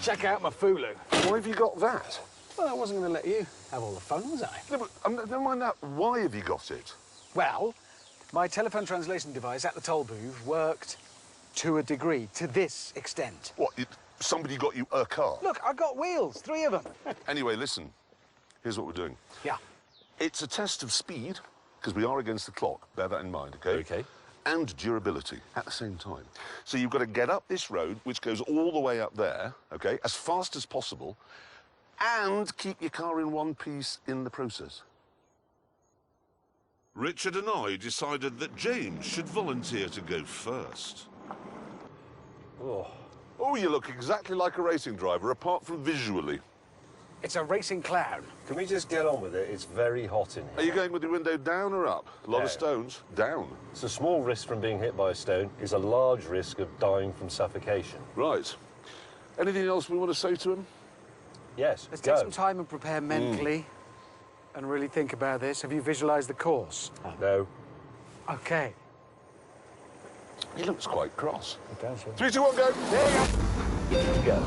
Check out my Fulu. Why have you got that? Well, I wasn't going to let you have all the fun, was I? No, but, never mind that. Why have you got it? Well, my telephone translation device at the toll booth worked to a degree, to this extent. What, somebody got you a car? Look, I got wheels, 3 of them. Anyway, listen. Here's what we're doing. Yeah. It's a test of speed, because we are against the clock. Bear that in mind, OK? OK. And durability at the same time. So you've got to get up this road, which goes all the way up there, OK, as fast as possible, and keep your car in one piece in the process. Richard and I decided that James should volunteer to go first. Oh, you look exactly like a racing driver, apart from visually. It's a racing clown. Can we just get on with it? It's very hot in here. Are you going with the window down or up? A lot of stones. Down. It's a small risk from being hit by a stone. Is a large risk of dying from suffocation. Right. Anything else we want to say to him? Yes, Let's go. take some time and prepare mentally and really think about this. Have you visualised the course? No. OK. He looks quite cross. It does, yeah. 3, 2, 1, go. There you go. Go.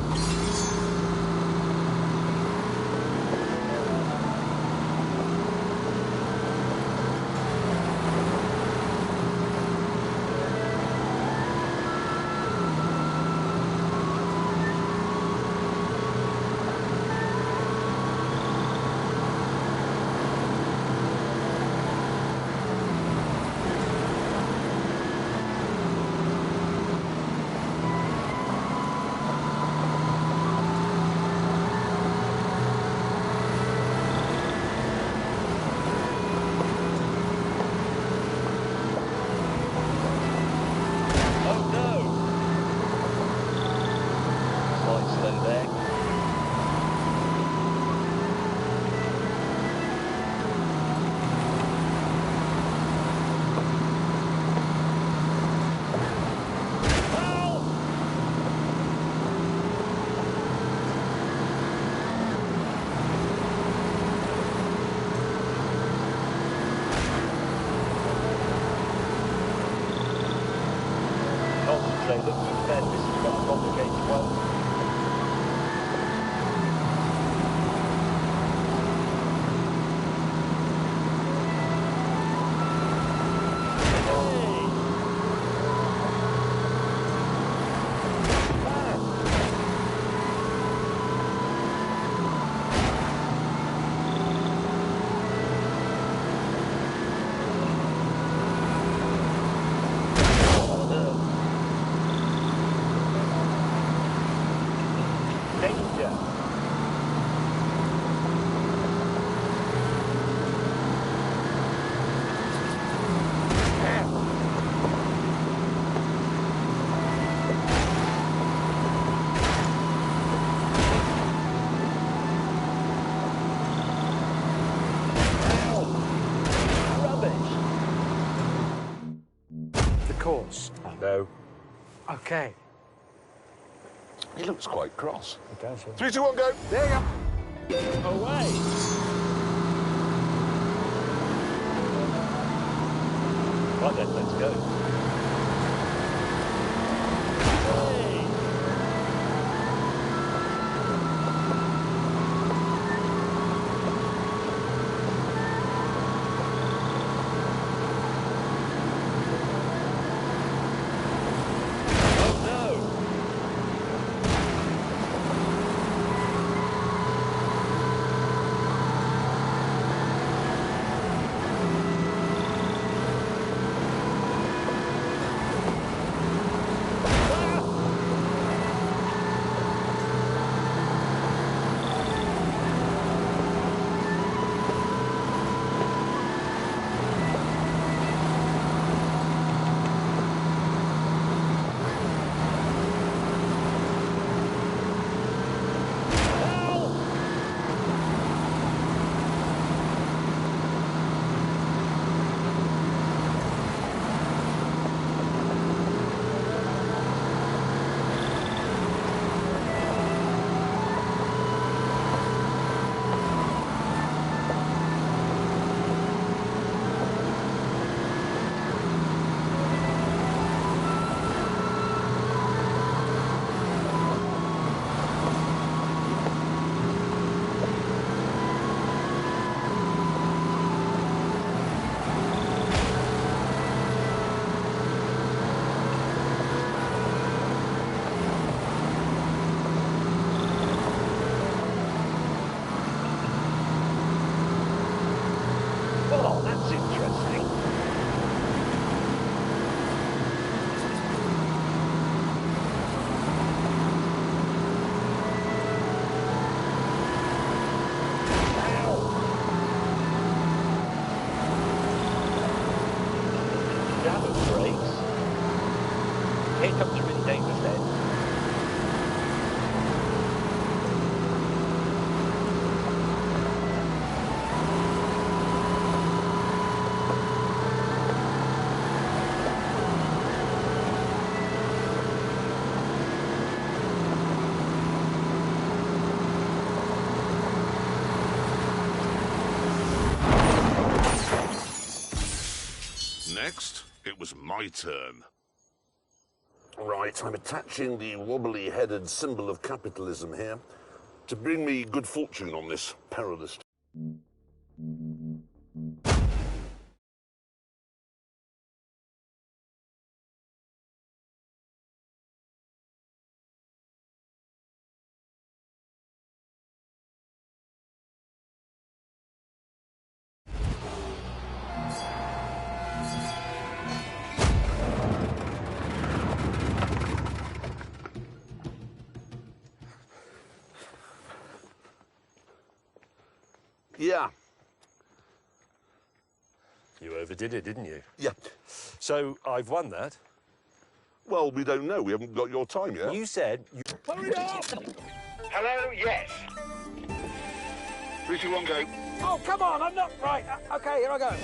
Look, this has got a complicated one. Course. No. OK. He looks quite cross. It does, yeah. 3, 2, 1, go. There you go. Away. Right then, let's go. Jab of brakes. Here comes a really dangerous bend. Next, it was my turn. Right, I'm attaching the wobbly-headed symbol of capitalism here to bring me good fortune on this perilous... Yeah. You overdid it, didn't you? Yeah. So I've won that. Well, we don't know. We haven't got your time yet. You said you... Hurry up! Hello, yes. 3, 2, 1, go. Oh, come on, I'm not right. Okay, here I go.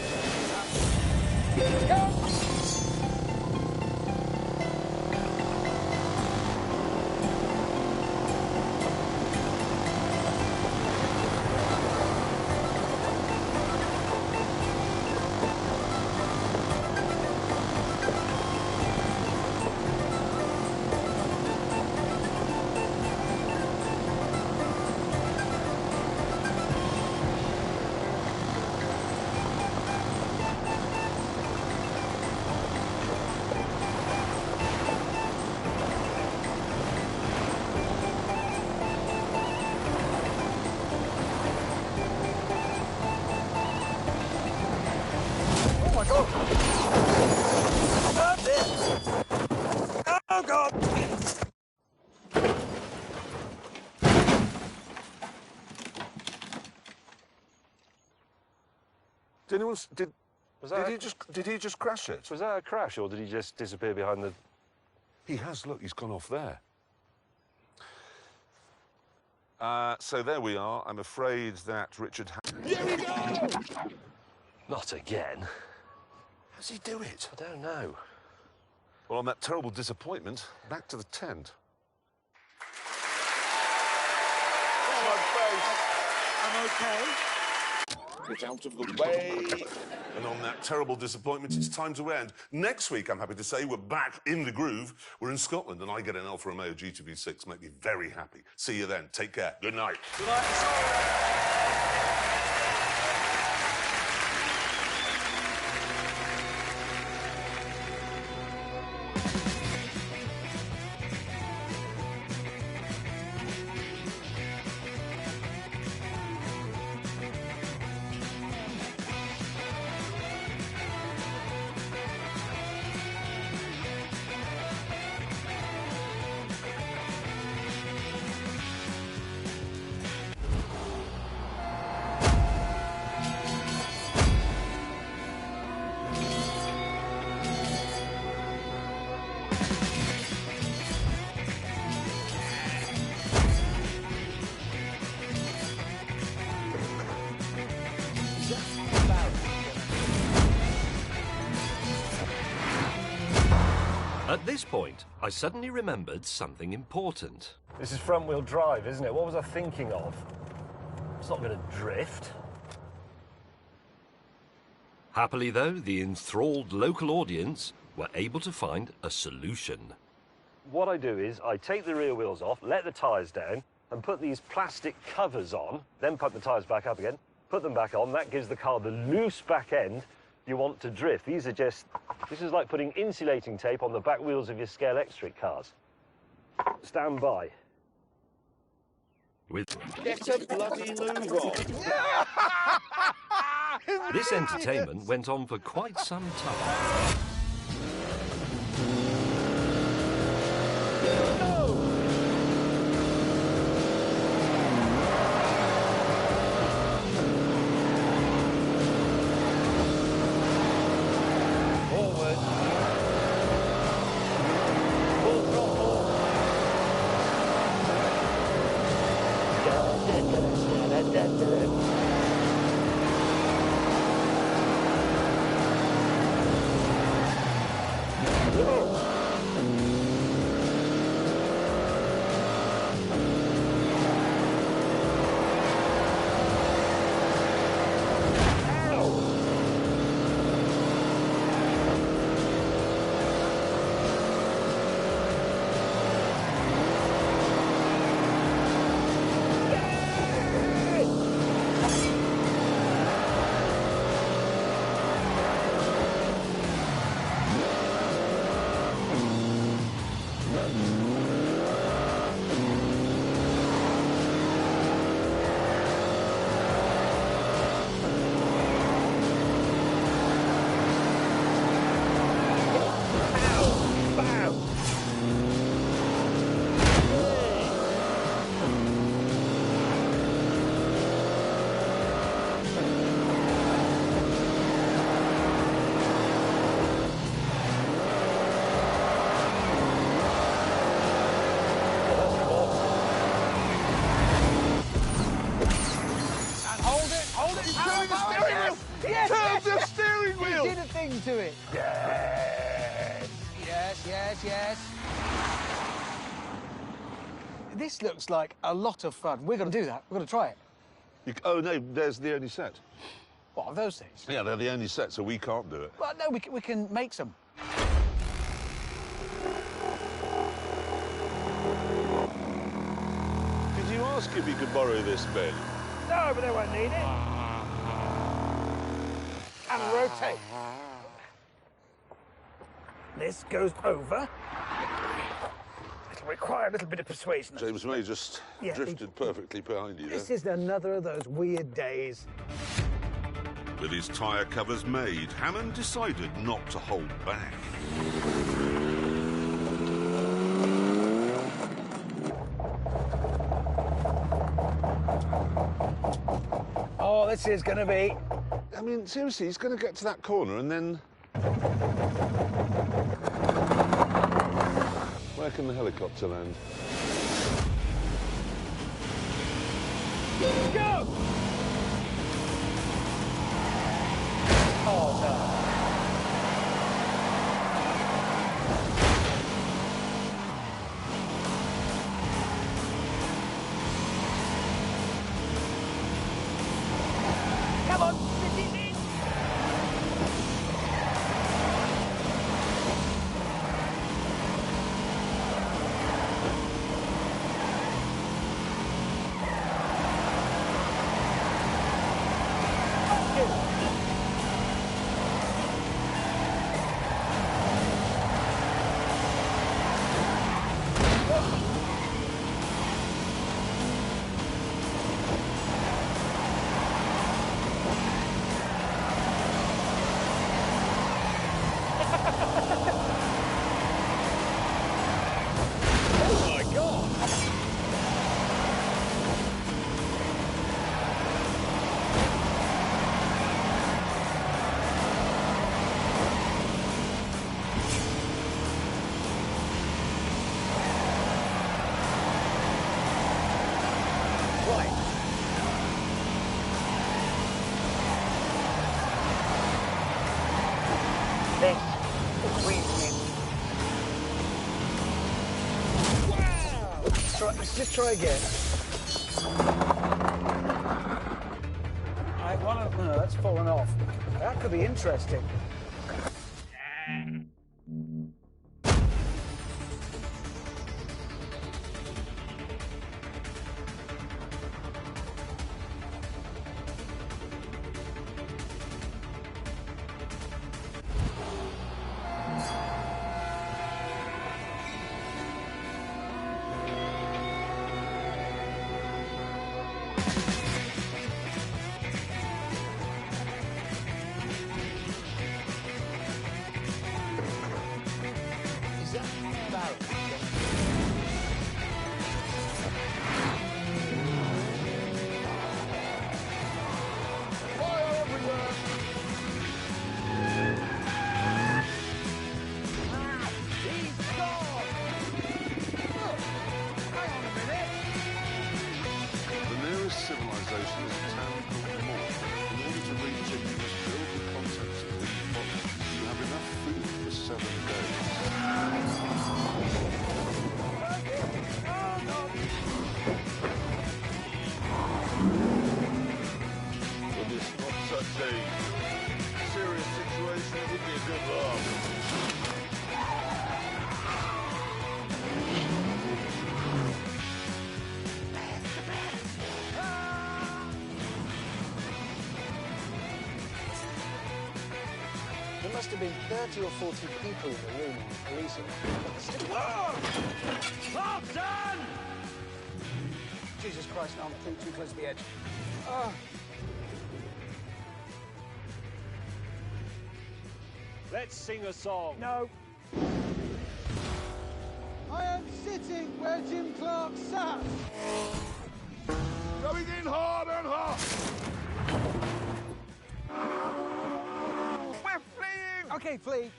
Oh, God! Did anyone... Did that he just crash it? Was that a crash, or did he just disappear behind the... He has, look, he's gone off there. So there we are. I'm afraid that Richard... Here we go! Not again. How's he do it? I don't know. Well, on that terrible disappointment, back to the tent. I'm okay. Get out of the way. And on that terrible disappointment, it's time to end. Next week, I'm happy to say, we're back in the groove. We're in Scotland, and I get an Alfa Romeo GTV6. Make me very happy. See you then. Take care. Good night. Good night. At this point, I suddenly remembered something important. This is front-wheel drive, isn't it? What was I thinking of? It's not going to drift. Happily, though, the enthralled local audience were able to find a solution. What I do is I take the rear wheels off, let the tyres down, and put these plastic covers on, then put the tyres back up again, put them back on. That gives the car the loose back end you want to drift. This is like putting insulating tape on the back wheels of your scale electric cars. Stand by. With Get a bloody move on. this entertainment went on for quite some time. Forward. To it. Yes. Yes, yes, yes. This looks like a lot of fun. We're going to do that. We're going to try it. Oh, no, there's the only set. What are those things? Yeah, they're the only set, so we can't do it. Well, no, we can make some. Did you ask if you could borrow this, Ben? No, but they won't need it. And rotate. This goes over. It'll require a little bit of persuasion. James May just drifted perfectly behind you. This is another of those weird days. With his tyre covers made, Hammond decided not to hold back. Oh, this is going to be... I mean, seriously, he's going to get to that corner and then... Where can the helicopter land? Go! Oh, no. Come on, this is it. Let's just try again. That's fallen off. That could be interesting. must have been 30 or 40 people in the room when the police arrived. Clarkson! Jesus Christ, no, I'm too close to the edge. Let's sing a song. No. I am sitting where Jim Clark sat. Going in hard and hard. We're fleeing! OK, flee.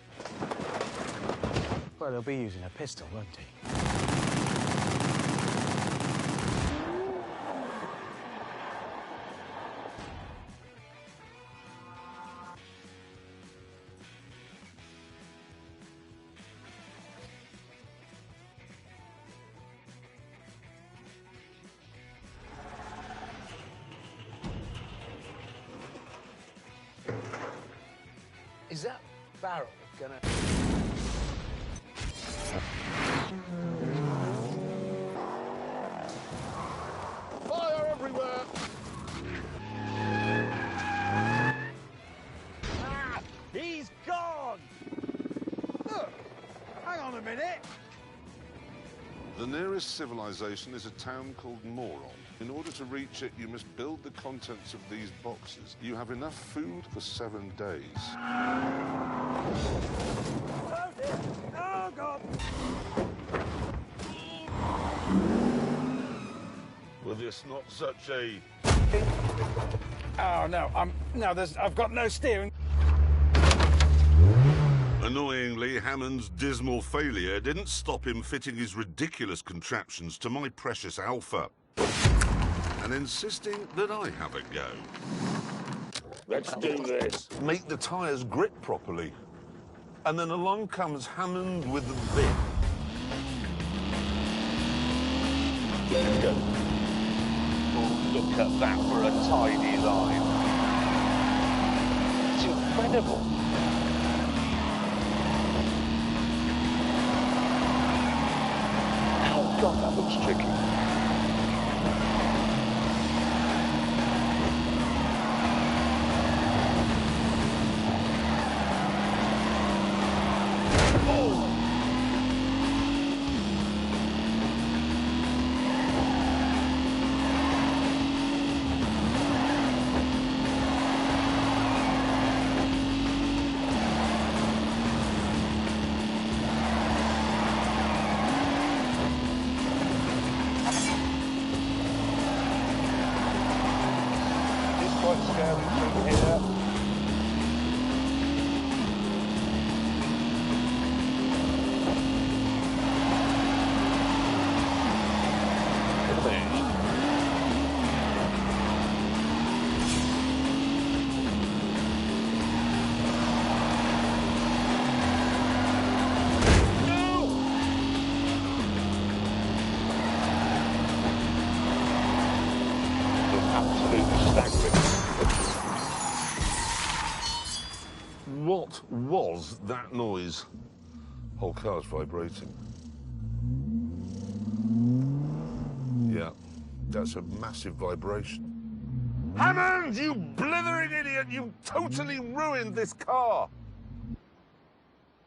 Well, they'll be using a pistol, won't he? Is that barrel gonna... Fire everywhere! Ah, he's gone! Look, hang on a minute. The nearest civilization is a town called Moron. In order to reach it, you must build the contents of these boxes. You have enough food for 7 days. Oh, dear. Oh, God! Well, this not such a... Oh, no, I've got no steering. Annoyingly, Hammond's dismal failure didn't stop him fitting his ridiculous contraptions to my precious Alpha and insisting that I have a go. Let's do this. Make the tyres grip properly. And then along comes Hammond with the bit. Oh, look at that for a tidy line. It's incredible. Oh, God, that looks tricky. Quite scary thing here. What was that noise? Whole car's vibrating. Yeah, that's a massive vibration. Hammond, you blithering idiot! You totally ruined this car!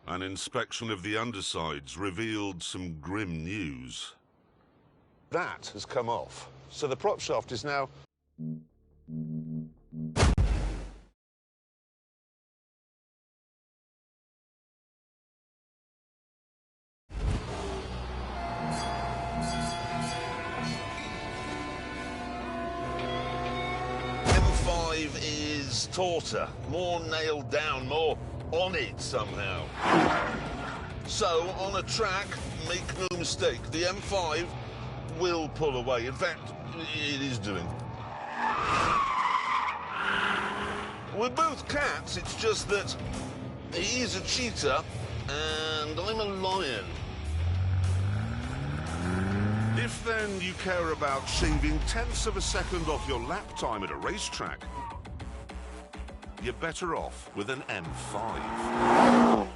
An inspection of the undersides revealed some grim news. That has come off, so the prop shaft is now... Is tauter, more nailed down, more on it somehow. So, on a track, make no mistake, the M5 will pull away. In fact, it is doing. We're both cats, it's just that he's a cheetah and I'm a lion. If then you care about shaving tenths of a second off your lap time at a racetrack, you're better off with an M5.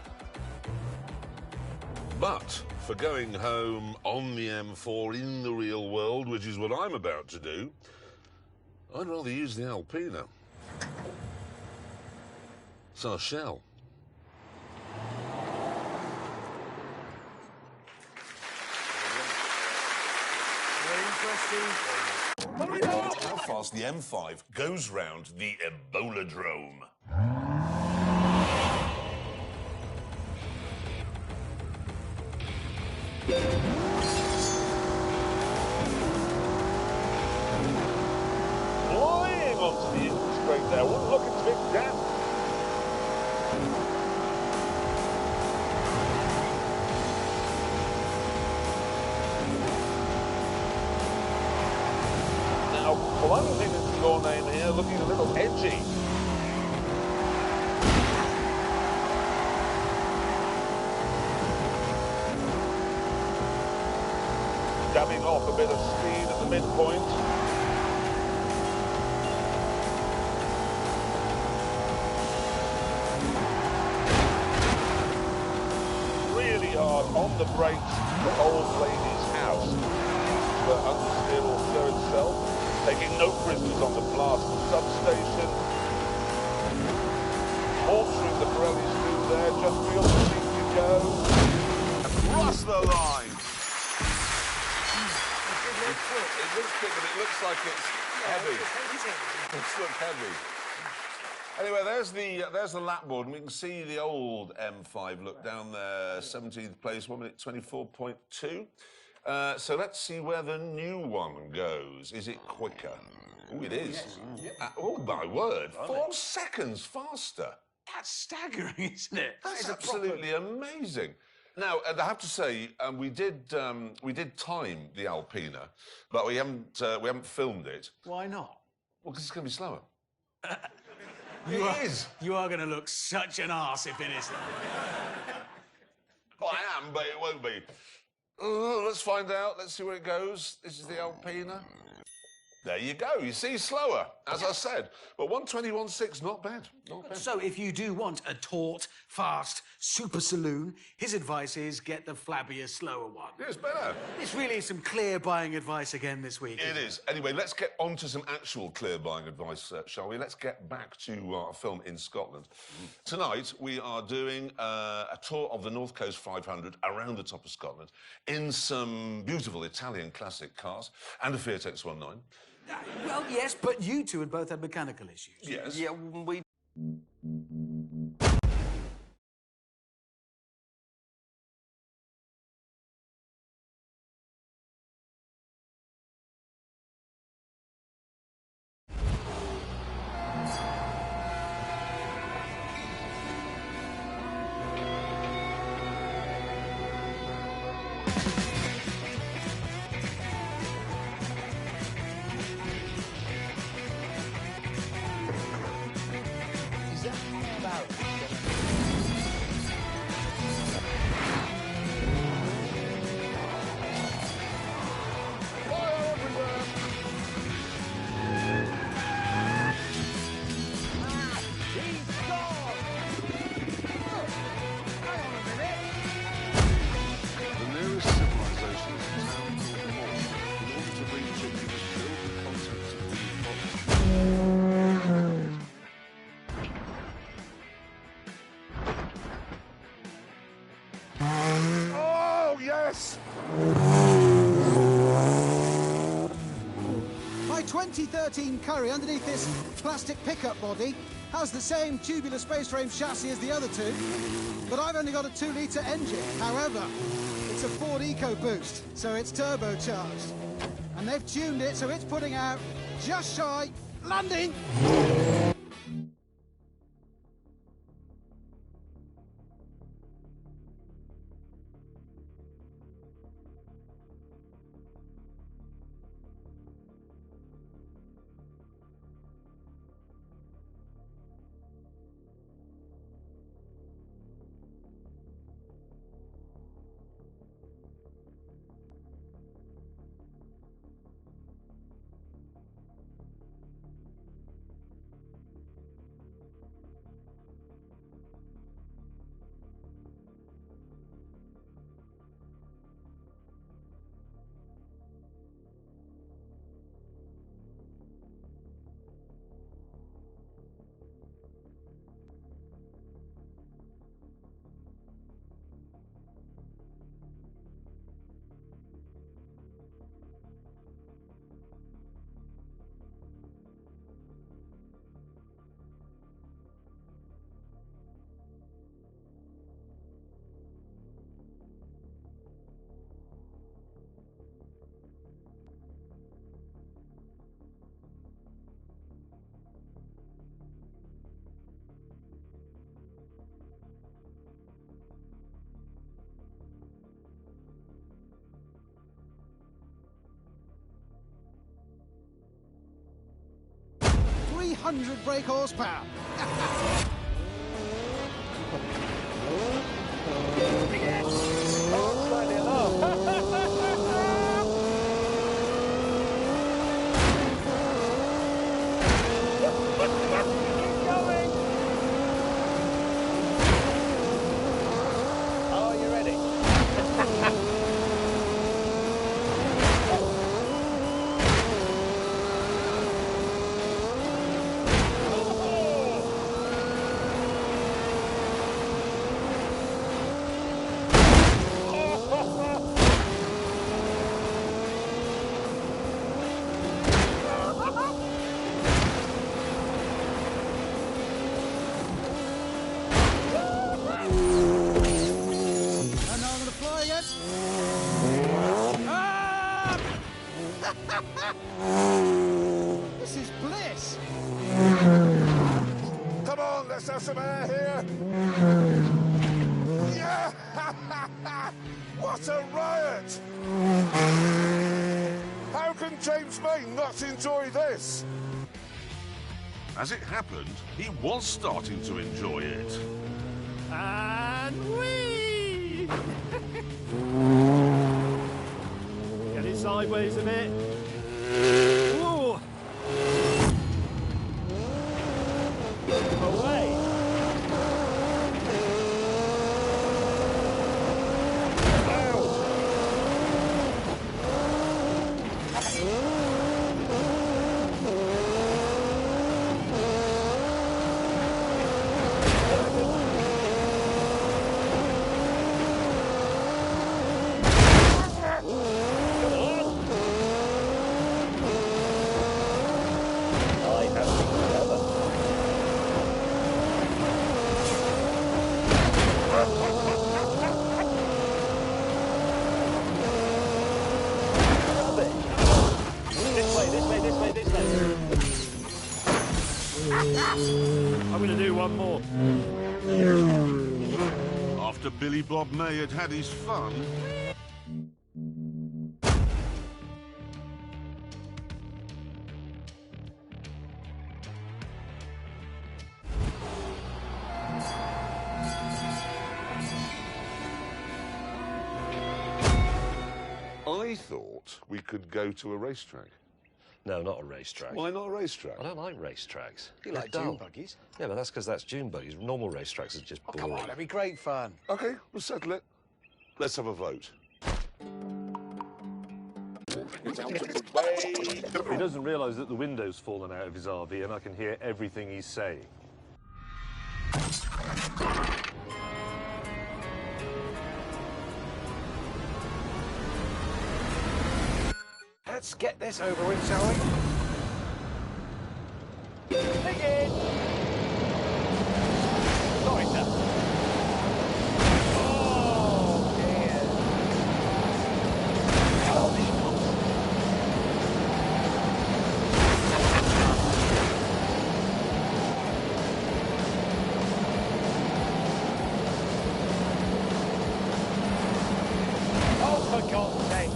But for going home on the M4 in the real world, which is what I'm about to do, I'd rather use the Alpina. So I shall. Presty. How fast the M5 goes round the Ebola-drome. Flying onto the interstate there. Wouldn't look a bit damp. Now, plunging into your name here, looking a little edgy. Dabbing off a bit of speed at the midpoint. Really hard on the brakes for Old Lady's house. But understeer will slow itself. Taking no prisoners on the blast substation. Altering the Pirellis through there, just real cheap to go. Across the line. It looks big, but it looks like it's heavy. It's look heavy. Anyway, there's the lap board, and we can see the old M5 look down there, 17th place, 1 minute 24.2. So let's see where the new one goes. Is it quicker? Oh, it is. Yes. Oh, my word. 4 seconds faster. That's staggering, isn't it? That's absolutely amazing. Now, I have to say, we did time the Alpina, but we haven't filmed it. Why not? Well, because it's going to be slower. You are going to look such an arse if it is. Well, I am, but it won't be. Let's find out. Let's see where it goes. This is the Alpina. There you go. You see, slower, as I said. But 121.6, not bad. Not bad. So if you do want a taut, fast, super saloon, his advice is get the flabbier, slower one. Yeah, it's better. It's really some clear buying advice again this week. It is. Anyway, let's get on to some actual clear buying advice, shall we? Let's get back to our film in Scotland. Tonight, we are doing a tour of the North Coast 500 around the top of Scotland in some beautiful Italian classic cars and a Fiat X19. Well, yes, but you two had both had mechanical issues. Yes. Yeah, we... Oh, yes! My 2013 Curry underneath this plastic pickup body has the same tubular space frame chassis as the other two, but I've only got a 2-litre engine. However, it's a Ford EcoBoost, so it's turbocharged. And they've tuned it so it's putting out just shy, landing! 100 brake horsepower. This is bliss. Come on, let's have some air here. Yeah! What a riot! How can James May not enjoy this? As it happened, he was starting to enjoy it. And whee! Get it sideways a bit. Ooh. Away. I'm going to do one more. After Billy Bob May had had his fun, I thought we could go to a racetrack. No, not a racetrack. Why not a racetrack? I don't like racetracks. You like They're dune dull. buggies? Yeah, but that's because that's dune buggies. Normal racetracks are just Oh, boring. come on, that'd be great fun. OK, we'll settle it. Let's have a vote. He doesn't realise that the window's fallen out of his RV and I can hear everything he's saying. Let's get this over with, shall we? Begin. Sorry, sir. Oh, dear. Oh, for God's sake.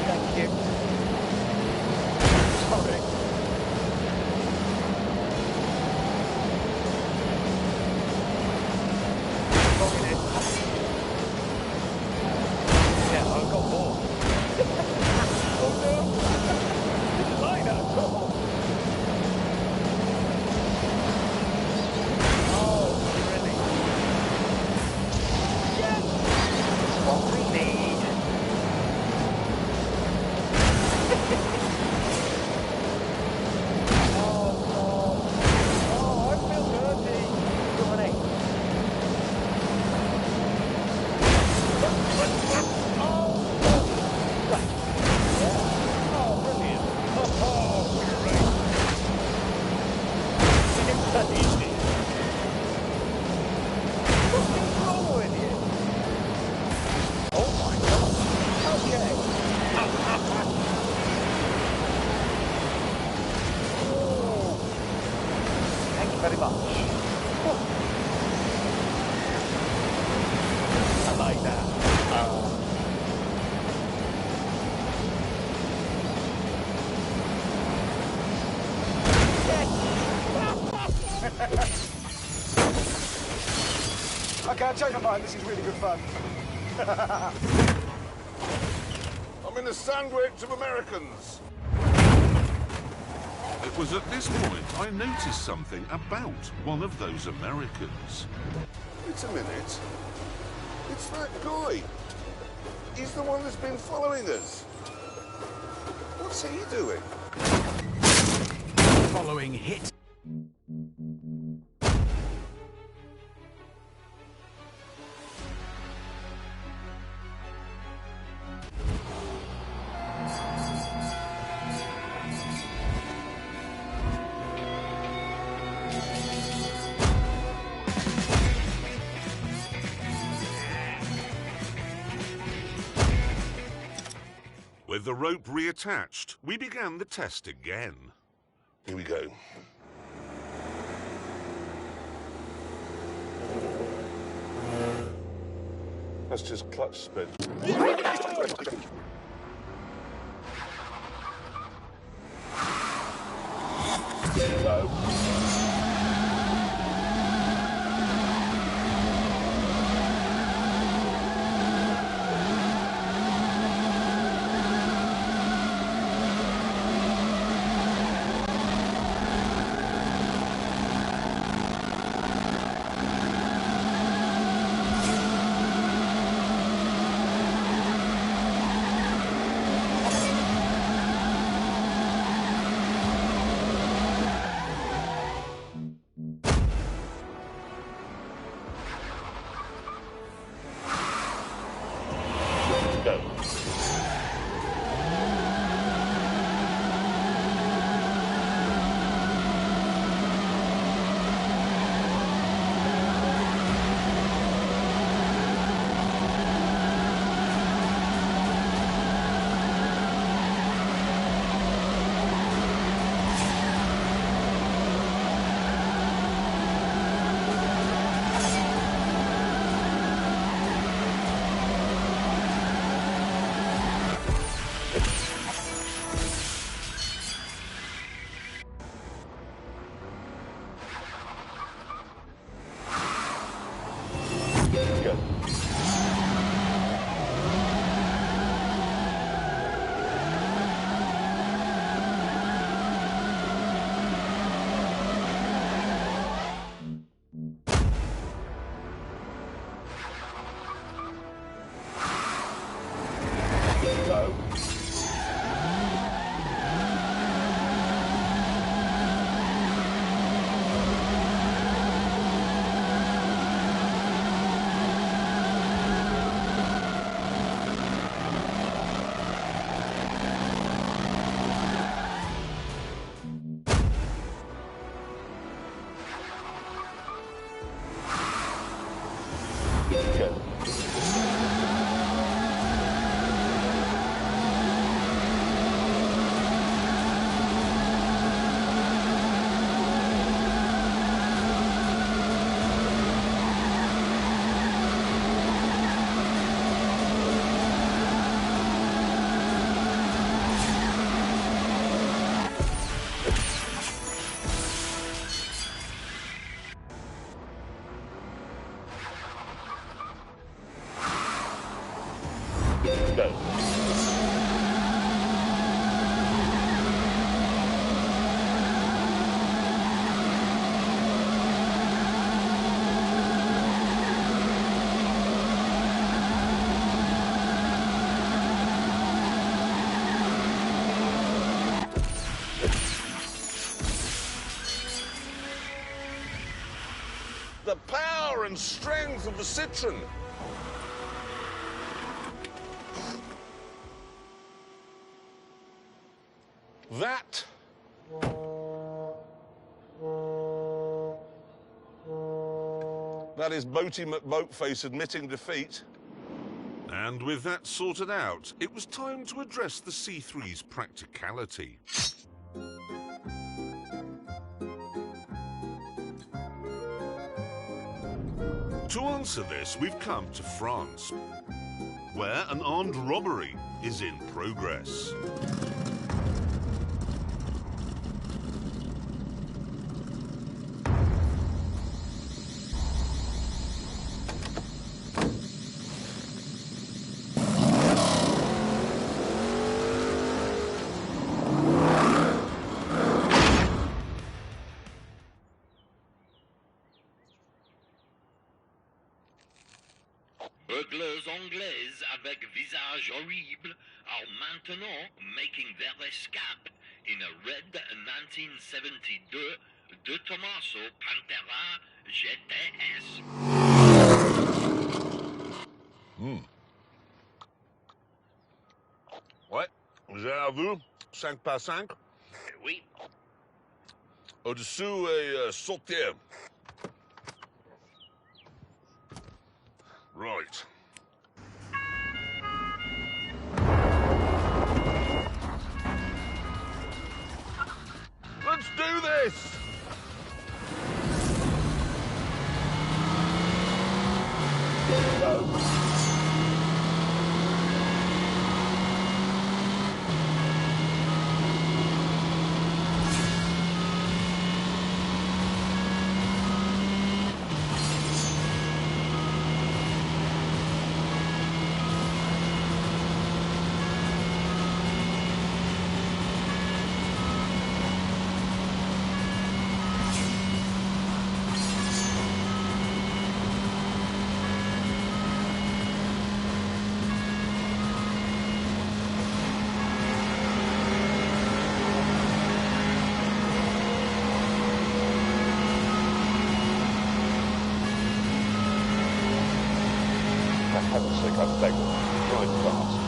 Thank you. Sorry. Yeah, I've got more. Oh no! Didn't like that at all. Oh, really? Yes! What we need. Oh, I feel dirty. Come on in. Oh, brilliant. Oh, great. It's that easy. What's wrong with you? Oh, my God. Okay. Okay, I've changed my mind. This is really good fun. I'm in a sandwich of Americans. It was at this point I noticed something about one of those Americans. Wait a minute. It's that guy. He's the one that's been following us. What's he doing? Following hit. With the rope reattached, we began the test again. Here we go. That's just clutch spin. The power and strength of the Citroen. That is Boaty McBoatface admitting defeat. And with that sorted out, it was time to address the C3's practicality. To answer this, we've come to France, where an armed robbery is in progress. jongleuses anglaises avec visage horrible are maintenant making their escape in a red 1972 De Tomaso Pantera GTS. Ouais, j'ai à vous, 5 par 5. Oui. Au-dessous et sauter. Right. Let's do this! For heaven's sake, I beg you, drive fast.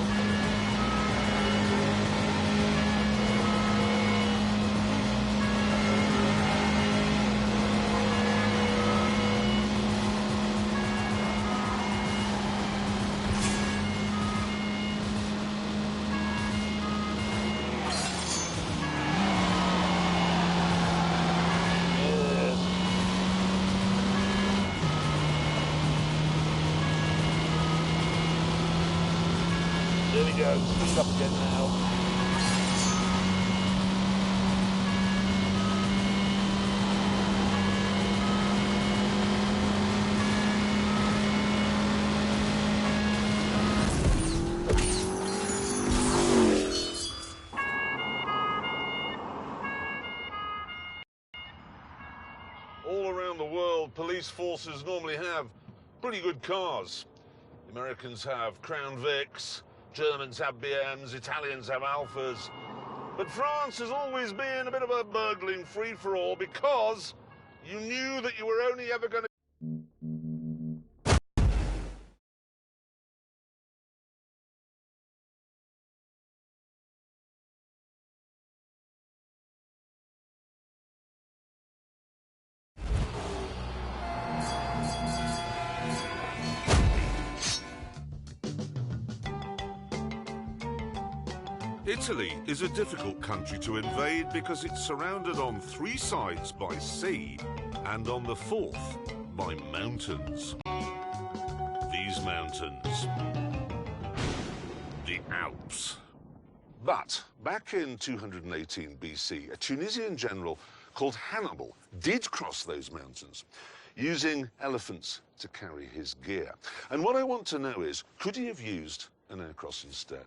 There we go, speed up again now. All around the world, police forces normally have pretty good cars. The Americans have Crown Vics, Germans have BMs, Italians have Alphas. But France has always been a bit of a burgling free-for-all because you knew that you were only ever going to... Italy is a difficult country to invade because it's surrounded on 3 sides by sea and on the 4th by mountains. These mountains, the Alps. But back in 218 BC, a Tunisian general called Hannibal did cross those mountains using elephants to carry his gear. And what I want to know is, could he have used an air cross instead?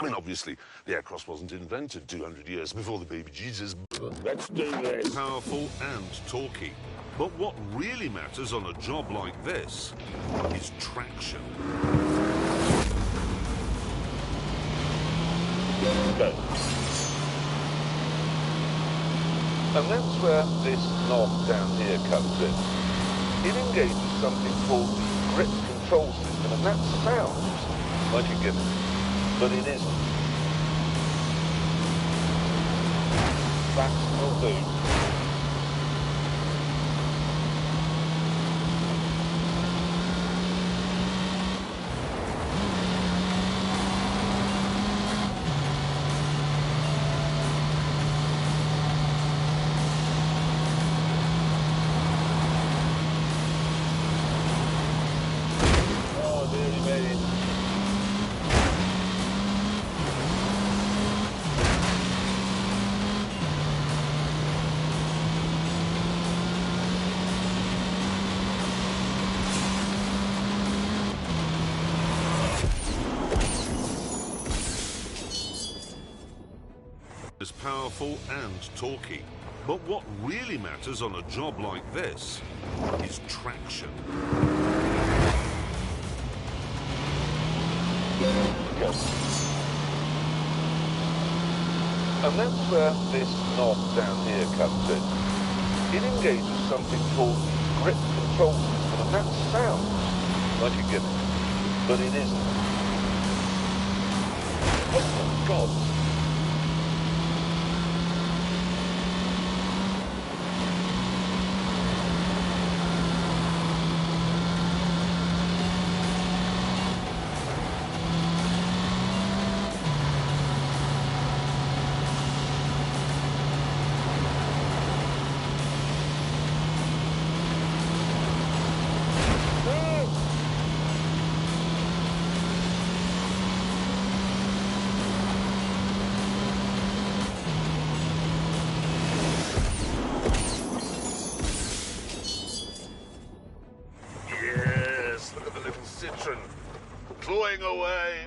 I mean, obviously, the air cross wasn't invented 200 years before the baby Jesus. Let's do this. Powerful and talky. But what really matters on a job like this is traction. Go. And that's where this knob down here comes in. It engages something called the grip control system, and that sounds like a gimmick. But it isn't. That will do. Oh, dearie me. Is powerful and talky. But what really matters on a job like this is traction. go. And that's where this knob down here comes in. It engages something called the grip control system, and that sounds like a gimmick, but it isn't. Oh my God! Yes, look at the little citron clawing away.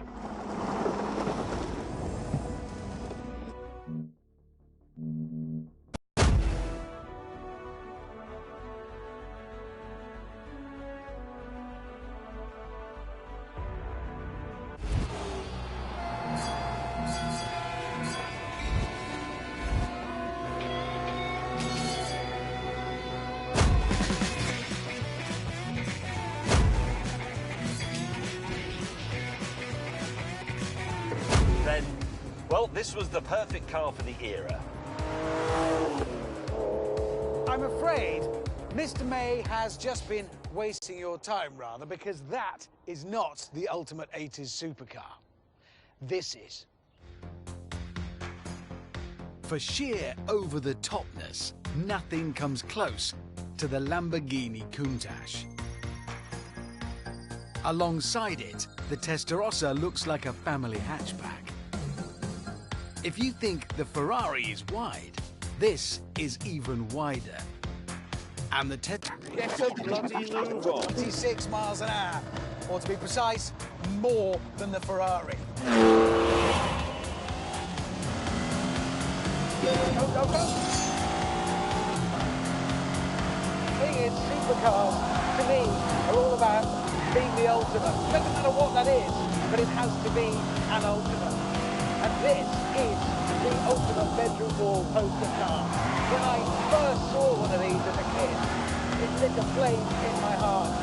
Then, well, this was the perfect car for the era. I'm afraid Mr. May has just been wasting your time, rather, because that is not the ultimate 80s supercar. This is. For sheer over-the-topness, nothing comes close to the Lamborghini Countach. Alongside it, the Testarossa looks like a family hatchback. If you think the Ferrari is wide, this is even wider. And the Get a bloody move on. 26 miles an hour, or to be precise, more than the Ferrari. Go, go, go! Thing is, supercars, to me, are all about being the ultimate. Doesn't matter what that is, but it has to be an ultimate. And this is the ultimate bedroom wall poster car. When I first saw one of these as a kid, it lit a flame in my heart.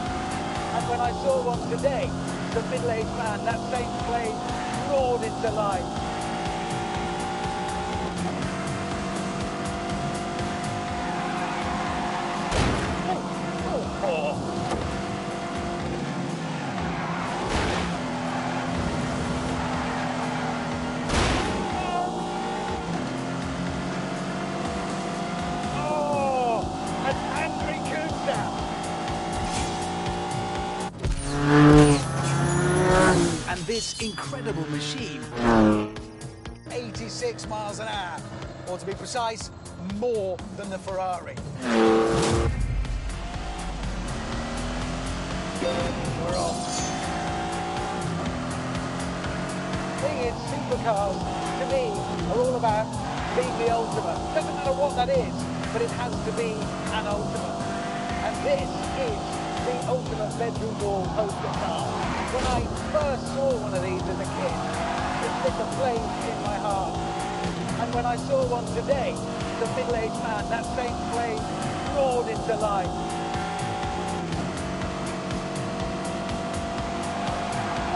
And when I saw one today, the middle-aged man, that same flame roared into life. And this incredible machine, 86 miles an hour, or to be precise, more than the Ferrari. We're off. Thing is, supercars, to me, are all about being the ultimate. Doesn't matter what that is, but it has to be an ultimate. And this is the ultimate bedroom wall poster car. When I first saw one of these as a kid, it lit a flame in my heart. And when I saw one today, the middle-aged man, that same flame roared into life.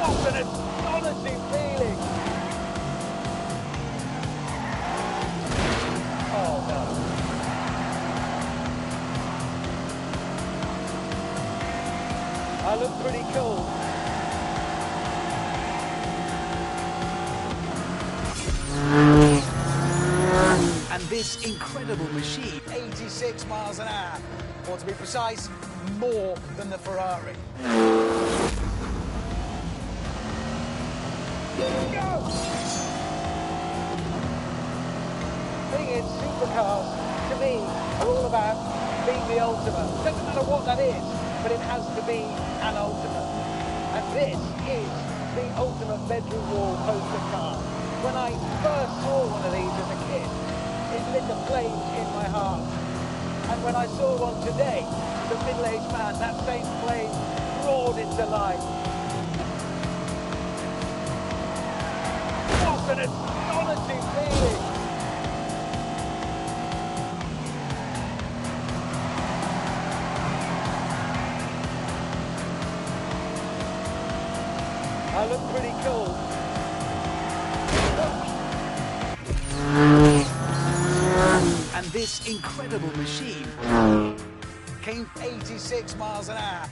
What an astonishing feeling! Oh no. I look pretty cool. And this incredible machine, 86 miles an hour, or to be precise, more than the Ferrari. Go! Thing is, supercars, to me, are all about being the ultimate. Doesn't matter what that is, but it has to be an ultimate. And this is the ultimate bedroom wall poster car. When I first saw one of these as a kid, it lit a flame in my heart. And when I saw one today, the middle-aged man, that same flame roared into life. an astonishing feeling. I look pretty cool. And this incredible machine came 86 miles an hour.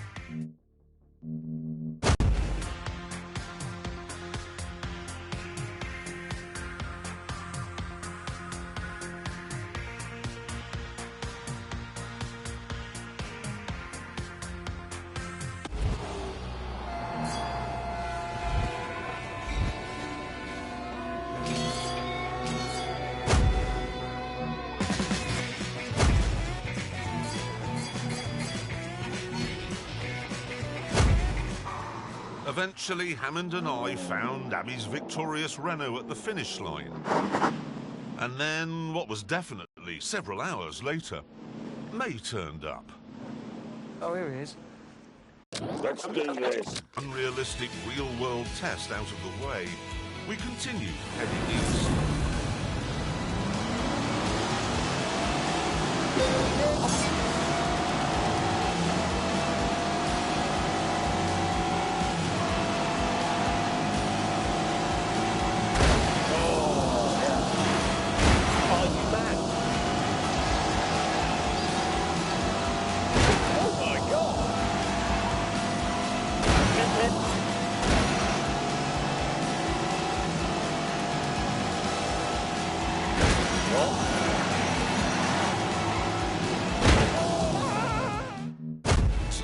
Eventually, Hammond and I found Abby's victorious Renault at the finish line. And then, what was definitely several hours later, May turned up. Oh, here he is. Let's do this. Unrealistic real-world test out of the way, we continued heading east.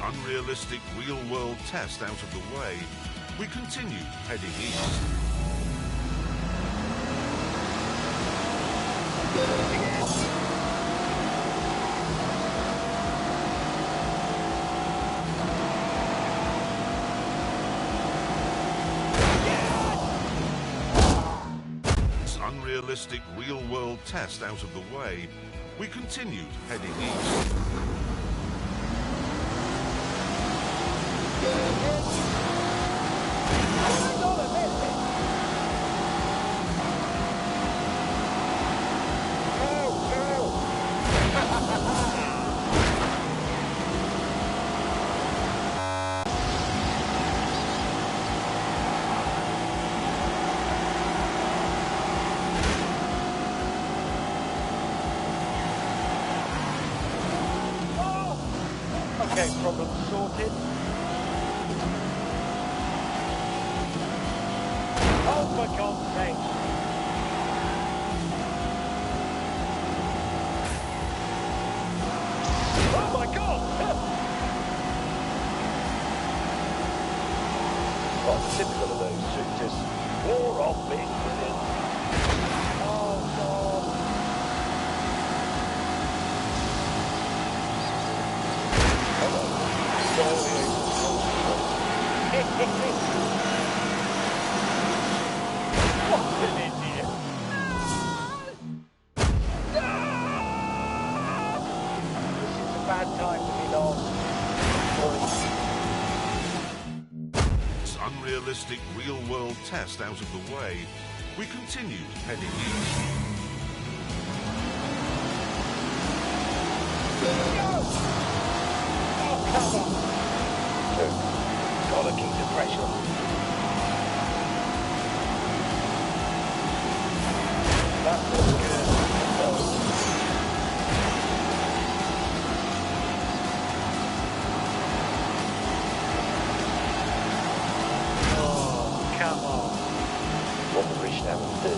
Unrealistic real-world test out of the way, we continued heading east. Unrealistic real-world test out of the way, we continued heading east. Okay, problem sorted. Oh, for God's sake. Oh, my God! Quite typical of those two, just wore off being brilliant. Oh, God. What an idiot! This is a bad time to be lost. Unrealistic real-world test out of the way, we continued heading east. Oh, come on! Gotta keep the pressure on. That was good. Oh, come on. What the British never do.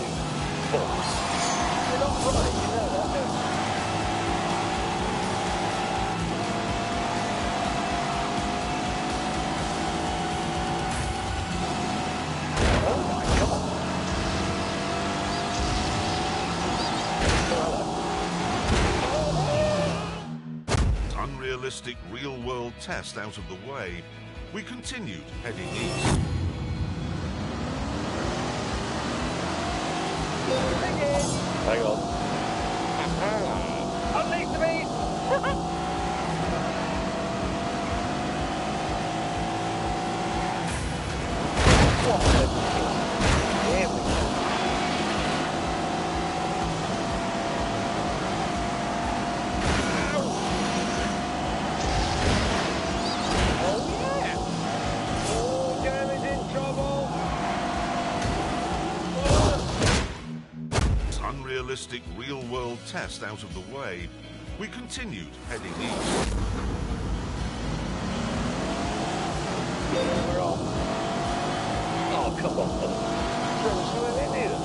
You're not right, you know that, don't you? Unrealistic real-world test out of the way, we continued heading east. Hang on. Unleash the beast! What? Here we go. realistic real-world test out of the way, we continued heading east. We're off. Oh, come on. Throws you an idiot.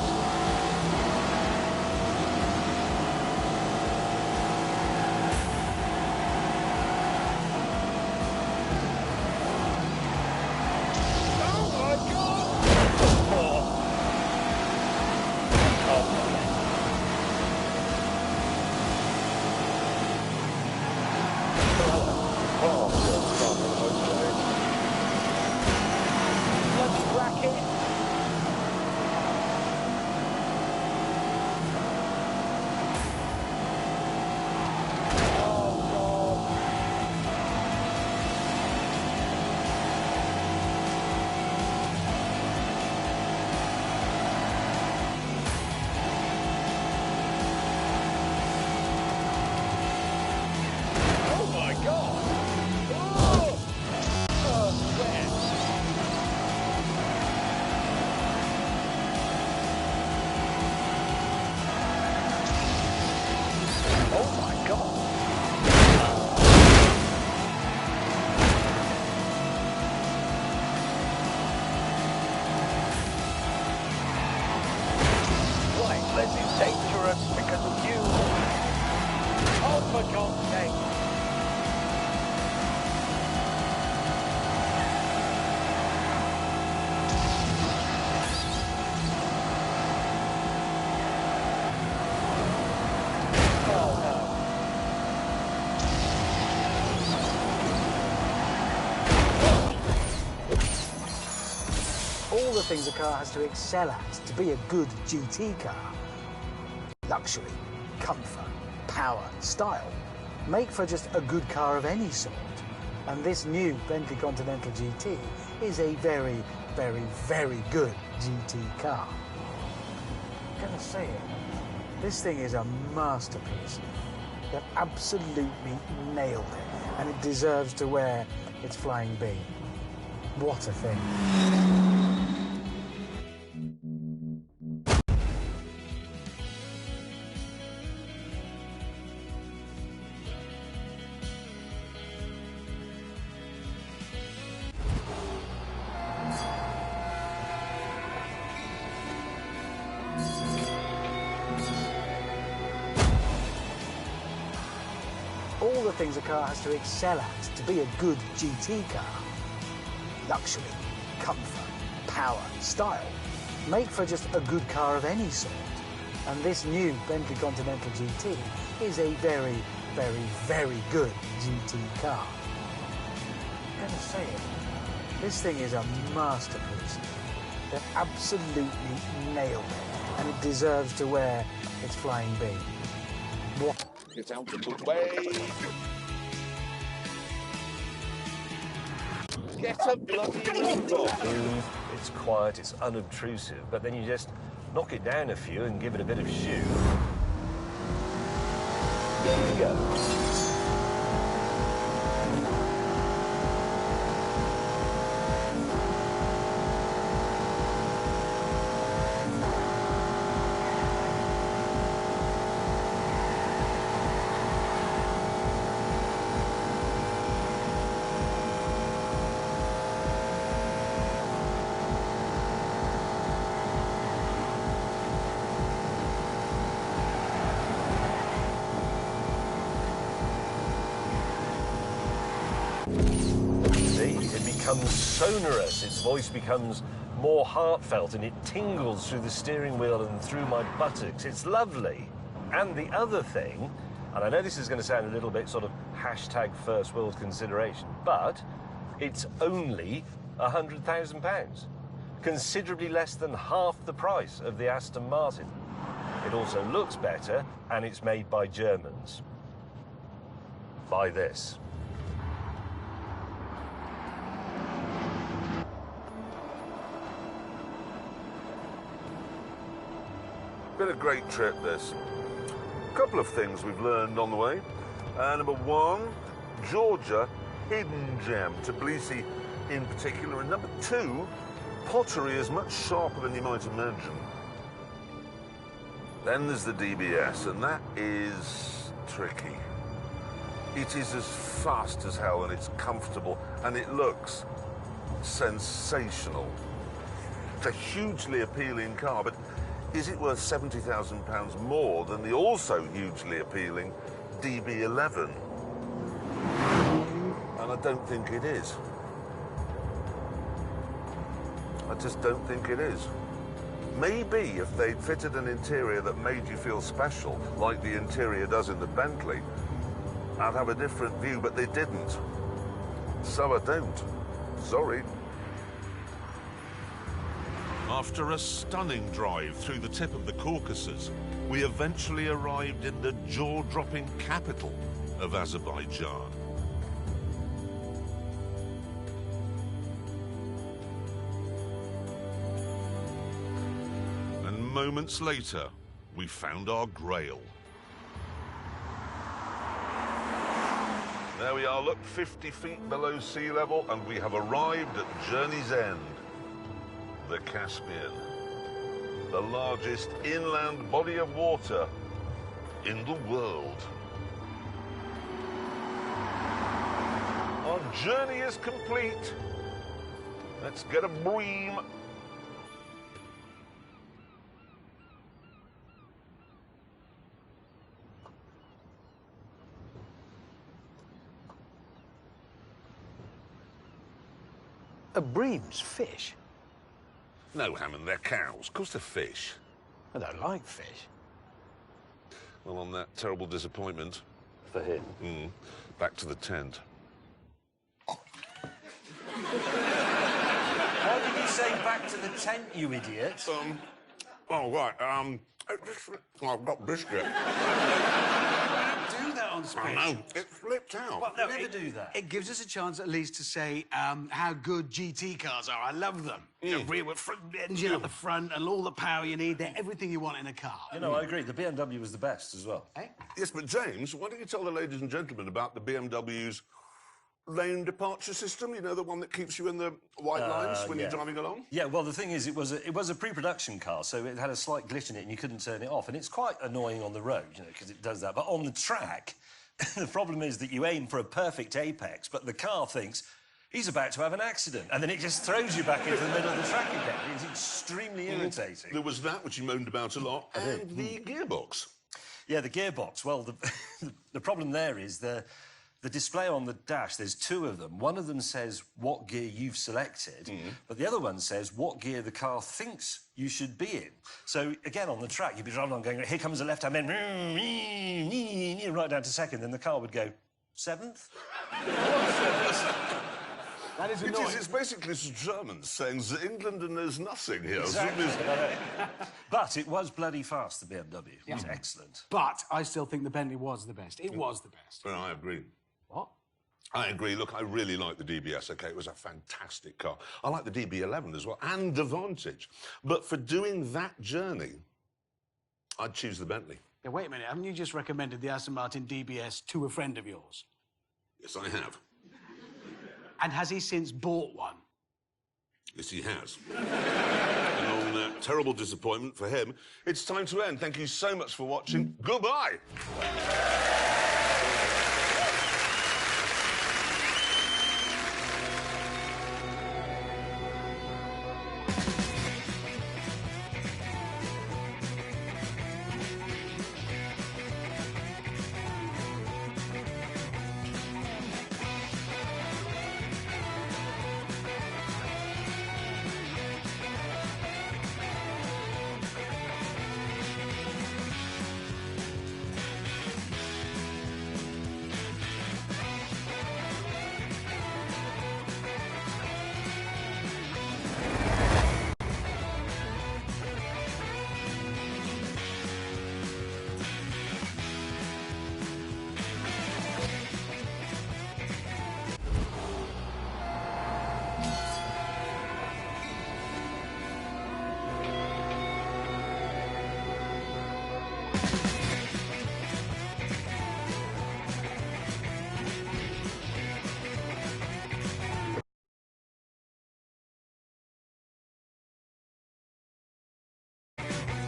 All the things a car has to excel at to be a good GT car. Luxury, comfort, power, style make for just a good car of any sort. And this new Bentley Continental GT is a very, very, very good GT car. I'm gonna say it, this thing is a masterpiece. They've absolutely nailed it, and it deserves to wear its flying B. What a thing. All the things a car has to excel at to be a good GT car. Luxury, comfort, power, style make for just a good car of any sort. And this new Bentley Continental GT is a very, very, very good GT car. I'm gonna say it, this thing is a masterpiece. They've absolutely nailed it, and it deserves to wear its flying B. What? Get out of the way. Get a bloody move on. It's quiet, it's unobtrusive, but then you just knock it down a few and give it a bit of shoe. There you go. It becomes sonorous, its voice becomes more heartfelt, and it tingles through the steering wheel and through my buttocks. It's lovely. And the other thing, and I know this is going to sound a little bit sort of hashtag first world consideration, but it's only £100,000, considerably less than half the price of the Aston Martin. It also looks better, and it's made by Germans. Buy this. Been a great trip, this. A couple of things we've learned on the way. Number one, Georgia, hidden gem, Tbilisi in particular. And number two, pottery is much sharper than you might imagine. Then there's the DBS, and that is tricky. It is as fast as hell, and it's comfortable, and it looks sensational. It's a hugely appealing car, but is it worth £70,000 more than the also hugely appealing DB11? And I don't think it is. I just don't think it is. Maybe if they'd fitted an interior that made you feel special, like the interior does in the Bentley, I'd have a different view, but they didn't. So I don't. Sorry. After a stunning drive through the tip of the Caucasus, we eventually arrived in the jaw-dropping capital of Azerbaijan. And moments later, we found our grail. There we are, look, 50 feet below sea level, and we have arrived at journey's end. The Caspian, the largest inland body of water in the world. Our journey is complete. Let's get a bream. A bream's fish? No, Hammond, they're cows. Of course they're fish. I don't like fish. Well, on that terrible disappointment... For him. Back to the tent. Why did you say back to the tent, you idiot? Oh, right, I've got biscuit. Do that on space. I know, it flipped out. Well, no, Never do that. It gives us a chance at least to say how good GT cars are. I love them. The rear with front engine at the front and all the power you need. They're everything you want in a car. You know, I agree. The BMW was the best as well. Eh? Yes, but James, why don't you tell the ladies and gentlemen about the BMW's lane departure system? You know, the one that keeps you in the white lines when you're driving along? Yeah, well, the thing is, it was a pre-production car, so it had a slight glitch in it and you couldn't turn it off. And it's quite annoying on the road, you know, because it does that. But on the track, the problem is that you aim for a perfect apex, but the car thinks he's about to have an accident, and then it just throws you back into the middle of the track again. It's extremely irritating. There was that, which you moaned about a lot, and the gearbox. Yeah, the gearbox. Well, the problem there is the display on the dash, there's two of them. One of them says what gear you've selected, but the other one says what gear the car thinks you should be in. So, again, on the track, you'd be driving along going, here comes the left-hand man, right down to second, then the car would go, seventh? That is annoying. It's basically Germans saying that England knows nothing here. Exactly. But it was bloody fast, the BMW. It was excellent. But I still think the Bentley was the best. It was the best. Well, I agree. What? I agree. Look, I really like the DBS, OK? It was a fantastic car. I like the DB11 as well, and the Vantage. But for doing that journey, I'd choose the Bentley. Yeah, wait a minute. Haven't you just recommended the Aston Martin DBS to a friend of yours? Yes, I have. And has he since bought one? Yes, he has. And on that terrible disappointment for him, it's time to end. Thank you so much for watching. Goodbye.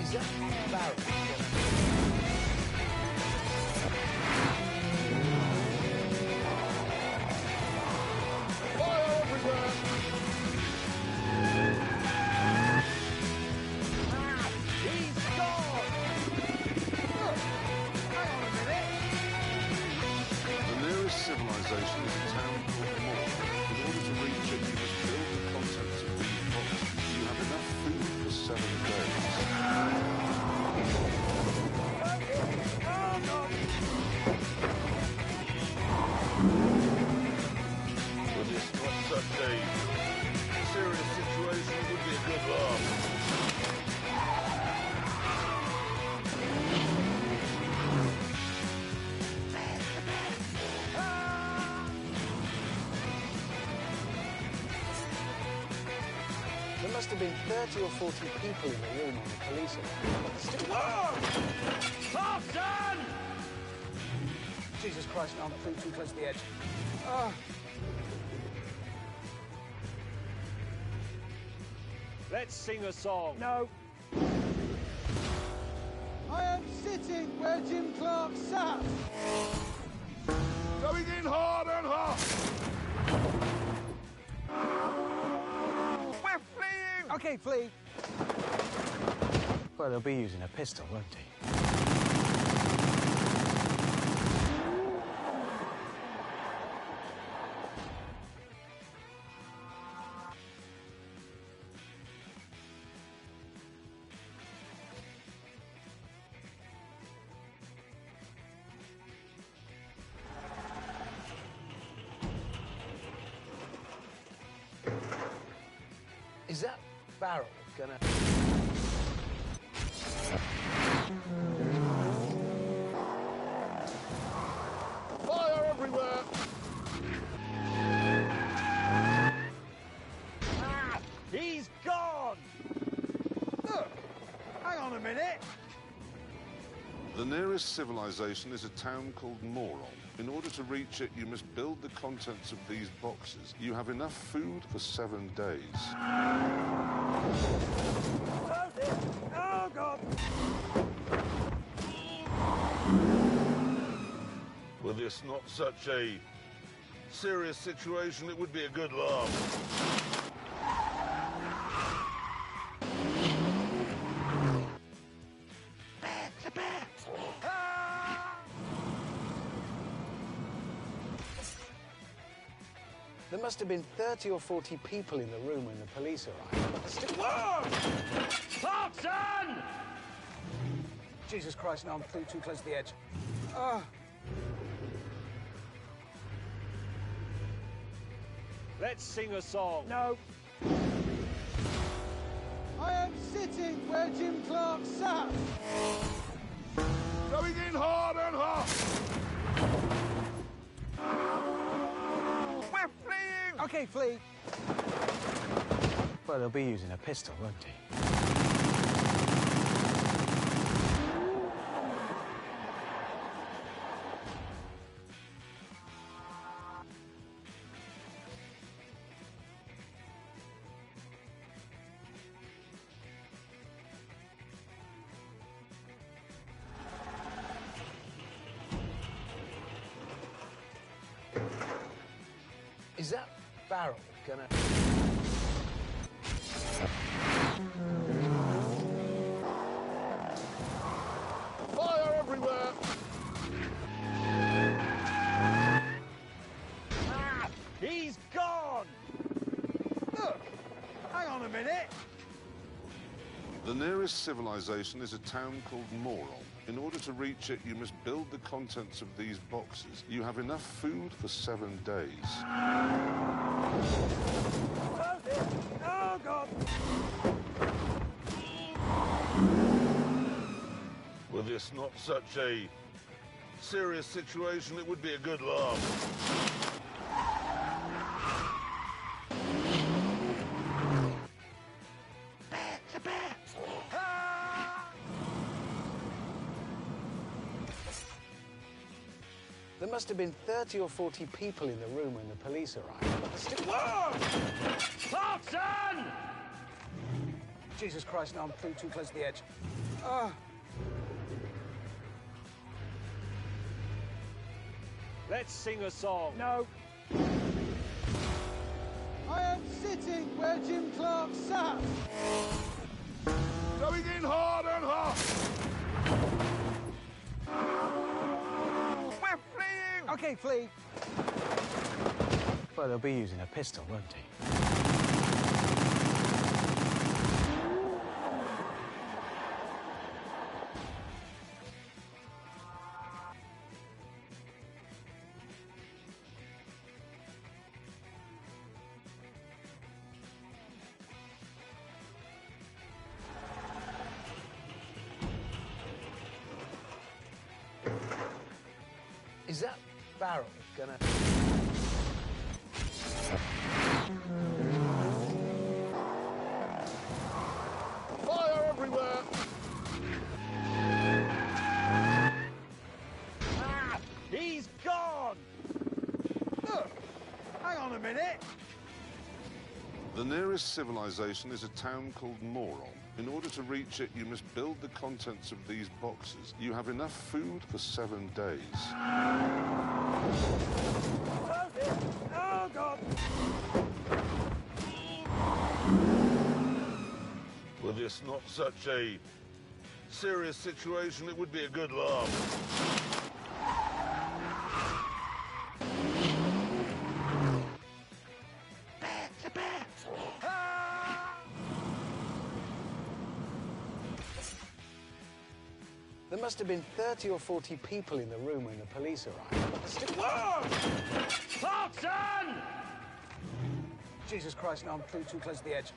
Is that about must have been 30 or 40 people in the room when the police arrived. Whoa! Thompson! Jesus Christ, no, I'm too close to the edge. Let's sing a song. No. I am sitting where Jim Clark sat. Going in hard and hard. We're fleeing! OK, flee. Well, they'll be using a pistol, won't he? Is that barrel gonna... Fire everywhere! He's gone! Look, hang on a minute. The nearest civilization is a town called Moron. In order to reach it, you must build the contents of these boxes. You have enough food for 7 days. Oh, God! Were this not such a serious situation, it would be a good laugh. There must have been 30 or 40 people in the room when the police arrived. Whoa! Thompson! Jesus Christ, no, I'm too close to the edge. Let's sing a song. No. I am sitting where Jim Clark sat. Going in hard and hard. We're fleeing! OK, flee. Well, they'll be using a pistol, won't he? Is that barrel gonna... Fire everywhere! He's gone! Look, hang on a minute. The nearest civilization is a town called Moron. In order to reach it, you must build the contents of these boxes. You have enough food for 7 days. Oh, God! Were this not such a serious situation, it would be a good laugh. There must have been 30 or 40 people in the room when the police arrived. Whoa! Thompson! Jesus Christ, no, I'm too close to the edge. Let's sing a song. No. I am sitting where Jim Clark sat. Going in hard and hard. We're fleeing! OK, flee. Well, they'll be using a pistol, won't he? Is that barrel gonna... The nearest civilization is a town called Moron. In order to reach it, you must build the contents of these boxes. You have enough food for 7 days. Oh, God! Were this not such a serious situation, it would be a good laugh. There must have been 30 or 40 people in the room when the police arrived. Whoa! Clarkson! Jesus Christ, no, I'm too close to the edge.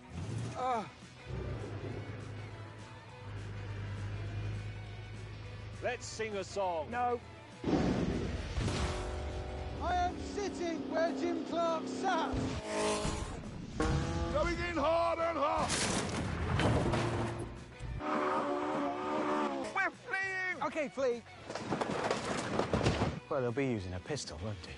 Let's sing a song. No. I am sitting where Jim Clark sat. Going in hard and hard. We're fleeing! Okay, flee. Well, they'll be using a pistol, won't they?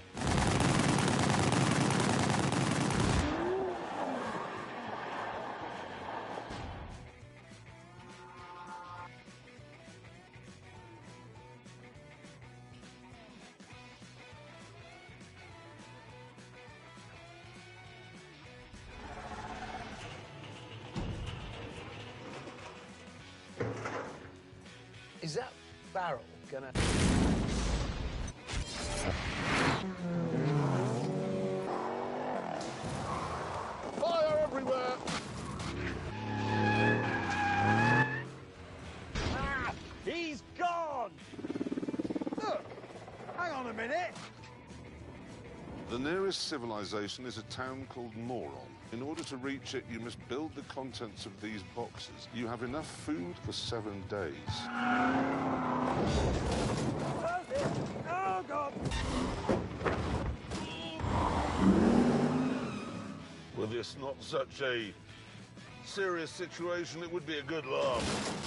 Is that barrel gonna... Fire everywhere! He's gone! Look, hang on a minute. The nearest civilization is a town called Moron. In order to reach it, you must build the contents of these boxes. You have enough food for 7 days. Oh, God! Were this not such a serious situation, it would be a good laugh.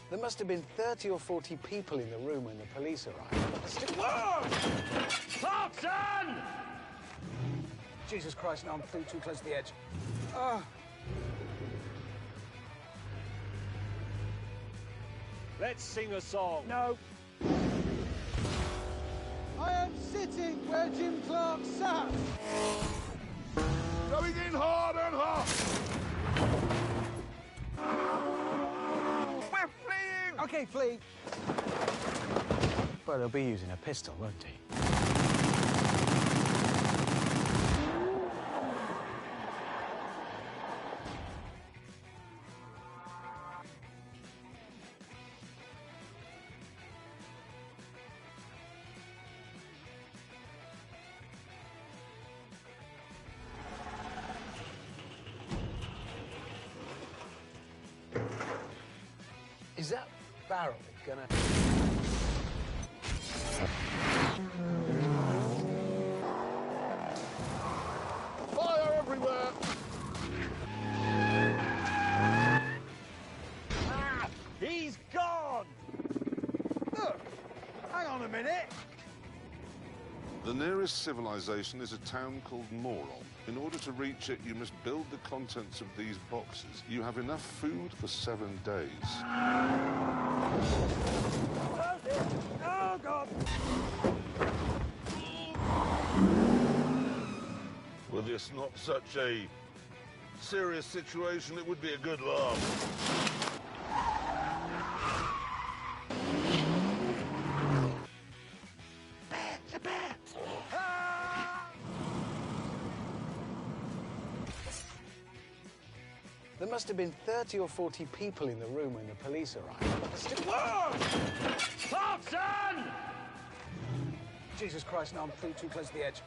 There must have been 30 or 40 people in the room when the police arrived. Whoa! Clarkson! Jesus Christ, no, I'm too close to the edge. Let's sing a song. No. I am sitting where Jim Clark sat. Going in hard and hard. We're fleeing! Okay, flee. Well, they'll be using a pistol, won't they? Is that barrel gonna... Fire everywhere! He's gone! Look, hang on a minute. The nearest civilization is a town called Moron. In order to reach it, you must build the contents of these boxes. You have enough food for 7 days. Oh, God! Were this not such a serious situation, it would be a good laugh. There must have been 30 or 40 people in the room when the police arrived. Whoa! Clarkson! Jesus Christ, no, I'm too close to the edge.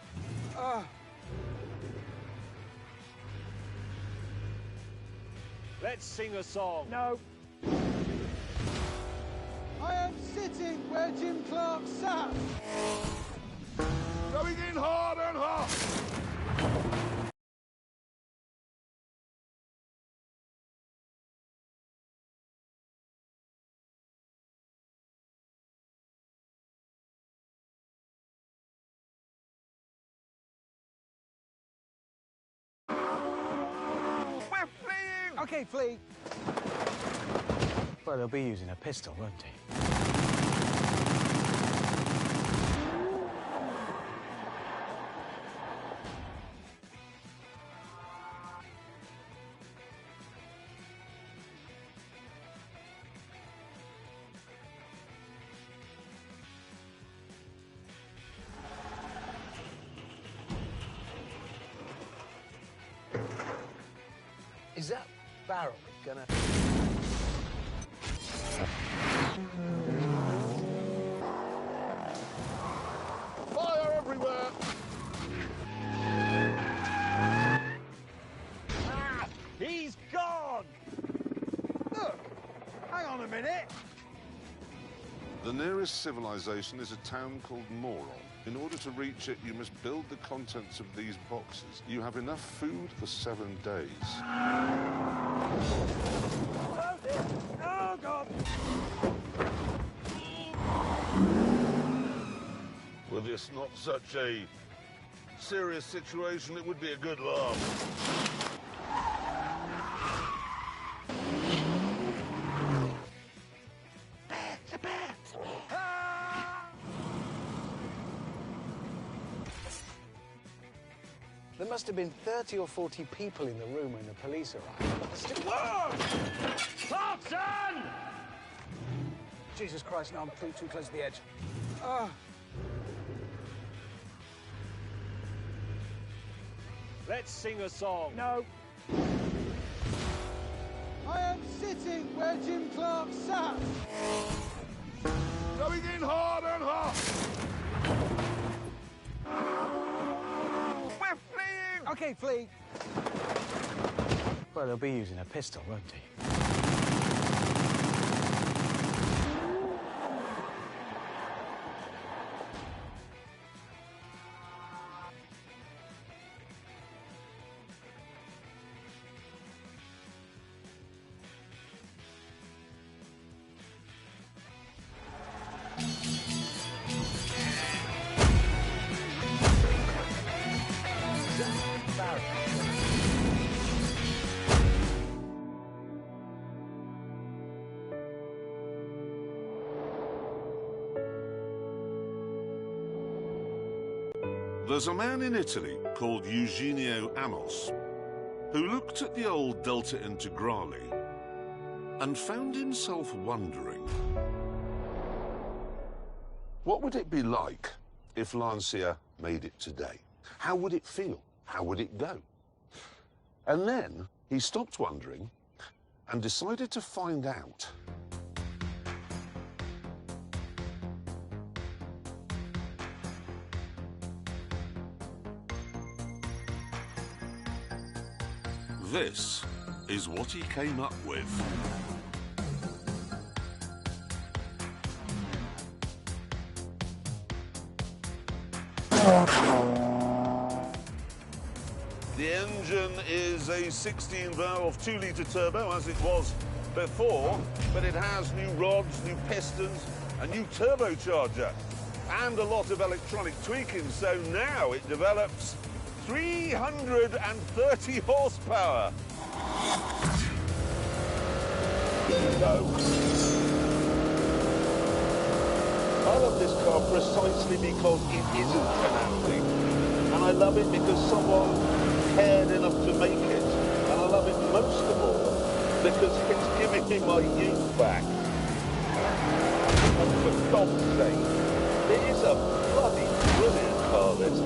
Let's sing a song. No. I am sitting where Jim Clark sat. Going in hard and hard. OK, Flea. Well, he'll be using a pistol, won't he? Is that barrel gonna... Fire everywhere! Ah, he's gone! Look! Hang on a minute. The nearest civilization is a town called Moron. In order to reach it, you must build the contents of these boxes. You have enough food for 7 days. Oh, dear. Oh, God! Were this not such a serious situation, it would be a good laugh. There must have been 30 or 40 people in the room when the police arrived. Whoa! Clarkson! Jesus Christ, no, I'm too close to the edge. Let's sing a song. No. I am sitting where Jim Clark sat. Going in hard and hard! We're fleeing! OK, Flea. Well, he'll be using a pistol, won't he? There's a man in Italy called Eugenio Amos who looked at the old Delta Integrale and found himself wondering, what would it be like if Lancia made it today? How would it feel? How would it go? And then he stopped wondering and decided to find out. This is what he came up with. The engine is a 16-valve 2-litre turbo, as it was before, but it has new rods, new pistons, a new turbocharger, and a lot of electronic tweaking, so now it develops 330 horsepower. No. I love this car precisely because it isn't an athlete. And I love it because someone cared enough to make it. And I love it most of all because it's giving me my youth back. And for God's sake, it is a bloody brilliant car, this.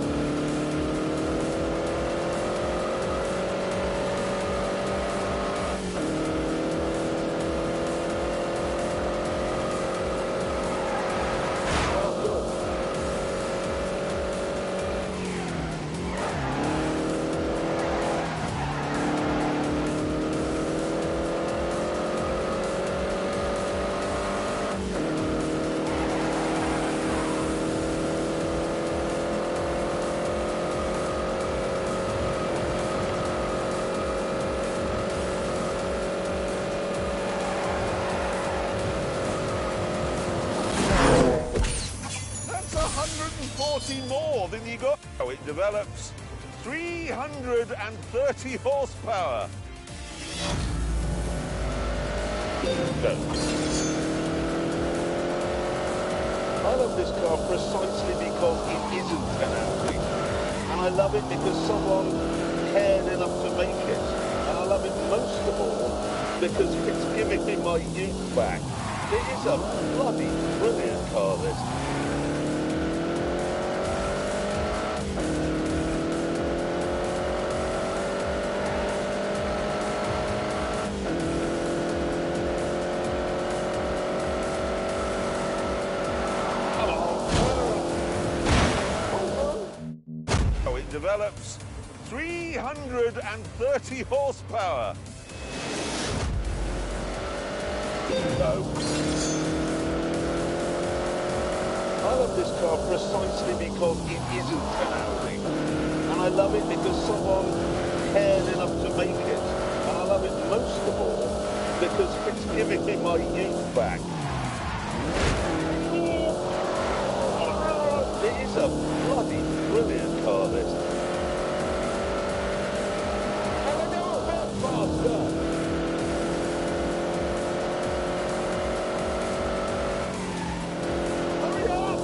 More than you got. Oh, it develops 330 horsepower. Go. I love this car precisely because it isn't an Audi. And I love it because someone cared enough to make it. And I love it most of all because it's giving me my youth back. It is a bloody brilliant car, this. Develops 330 horsepower. No. I love this car precisely because it isn't an Audi. And I love it because someone cared enough to make it. And I love it most of all because it's giving me my youth back. It is a bloody brilliant car, this. And I go a bit faster. Hurry up!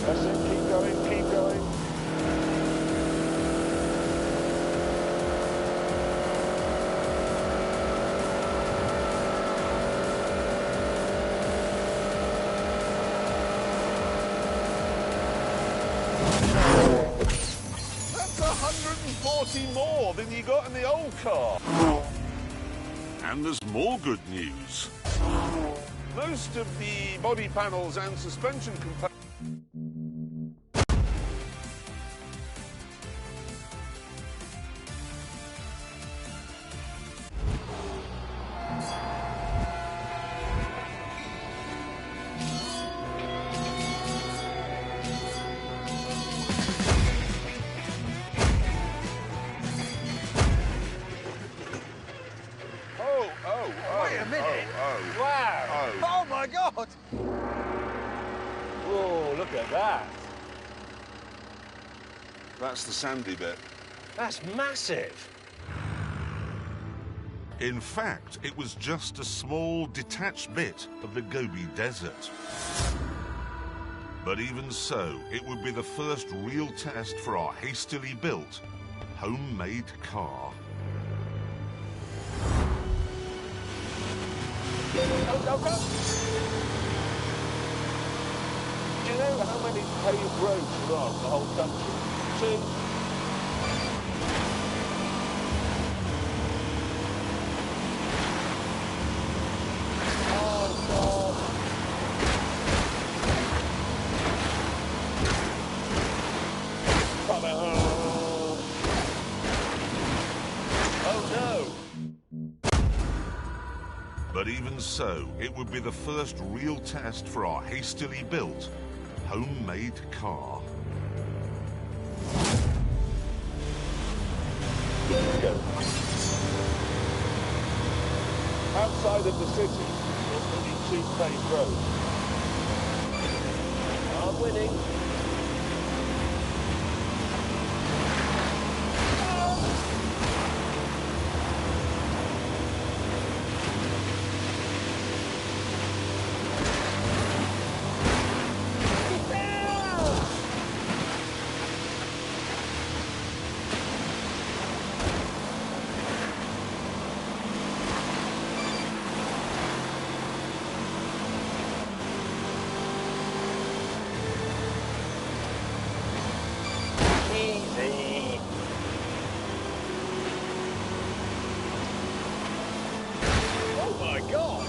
That's it, keep going, keep going. That's 140 more than you got in the old car. And there's more good news. Most of the body panels and suspension components. Wait a minute. Wow. Oh, my God. Whoa, look at that. That's the sandy bit. That's massive. In fact, it was just a small detached bit of the Gobi Desert. But even so, it would be the first real test for our hastily built, homemade car. Go, go, go! Do you know how many paved roads there are in the whole country? 2. Oh, God. Come on. Oh, no. But even so, it would be the first real test for our hastily built, homemade car. Go. Outside of the city, there's only 2 paved roads. I'm winning. Easy. Oh my God!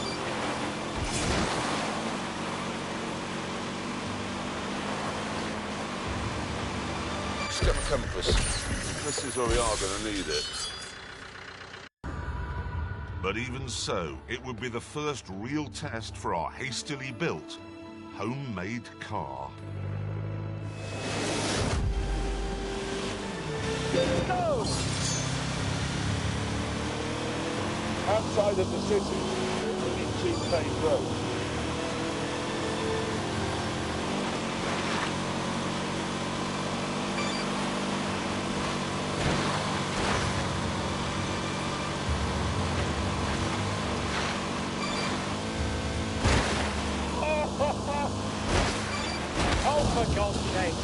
Let's get my compass. This is where we are going to need it. But even so, it would be the first real test for our hastily built, homemade car. Go! Outside of the city, there's only 2 paved roads. coming.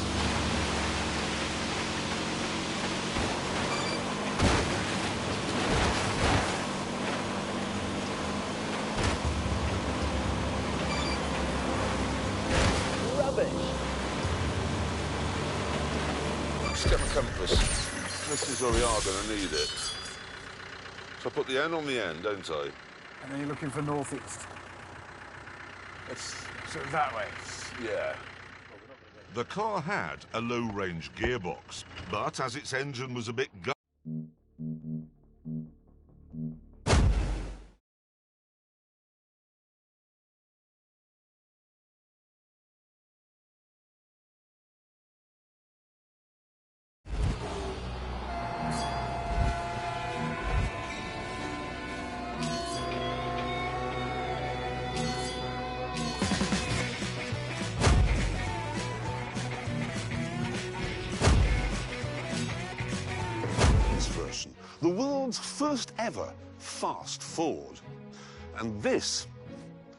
Rubbish. Let's get my compass. This is where we are going to need it. So I put the N on the end, don't I? And then you're looking for northeast. It's sort of that way. Yeah. The car had a low-range gearbox, but as its engine was a bit version, the world's first ever fast Ford. And this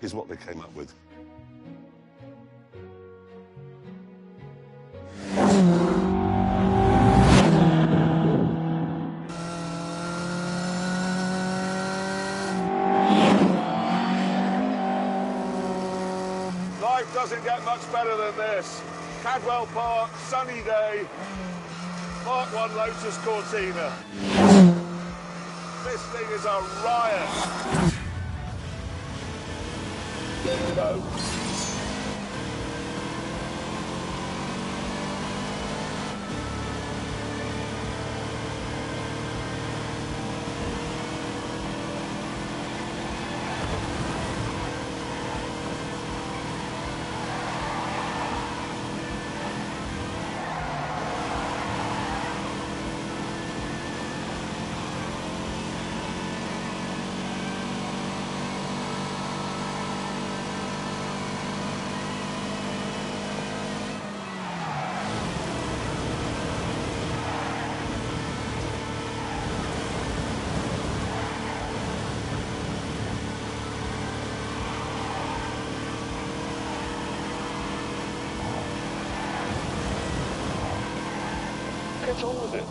is what they came up with. Life doesn't get much better than this. Cadwell Park, sunny day. Mark 1 Lotus Cortina. This thing is a riot. No. Get on with it.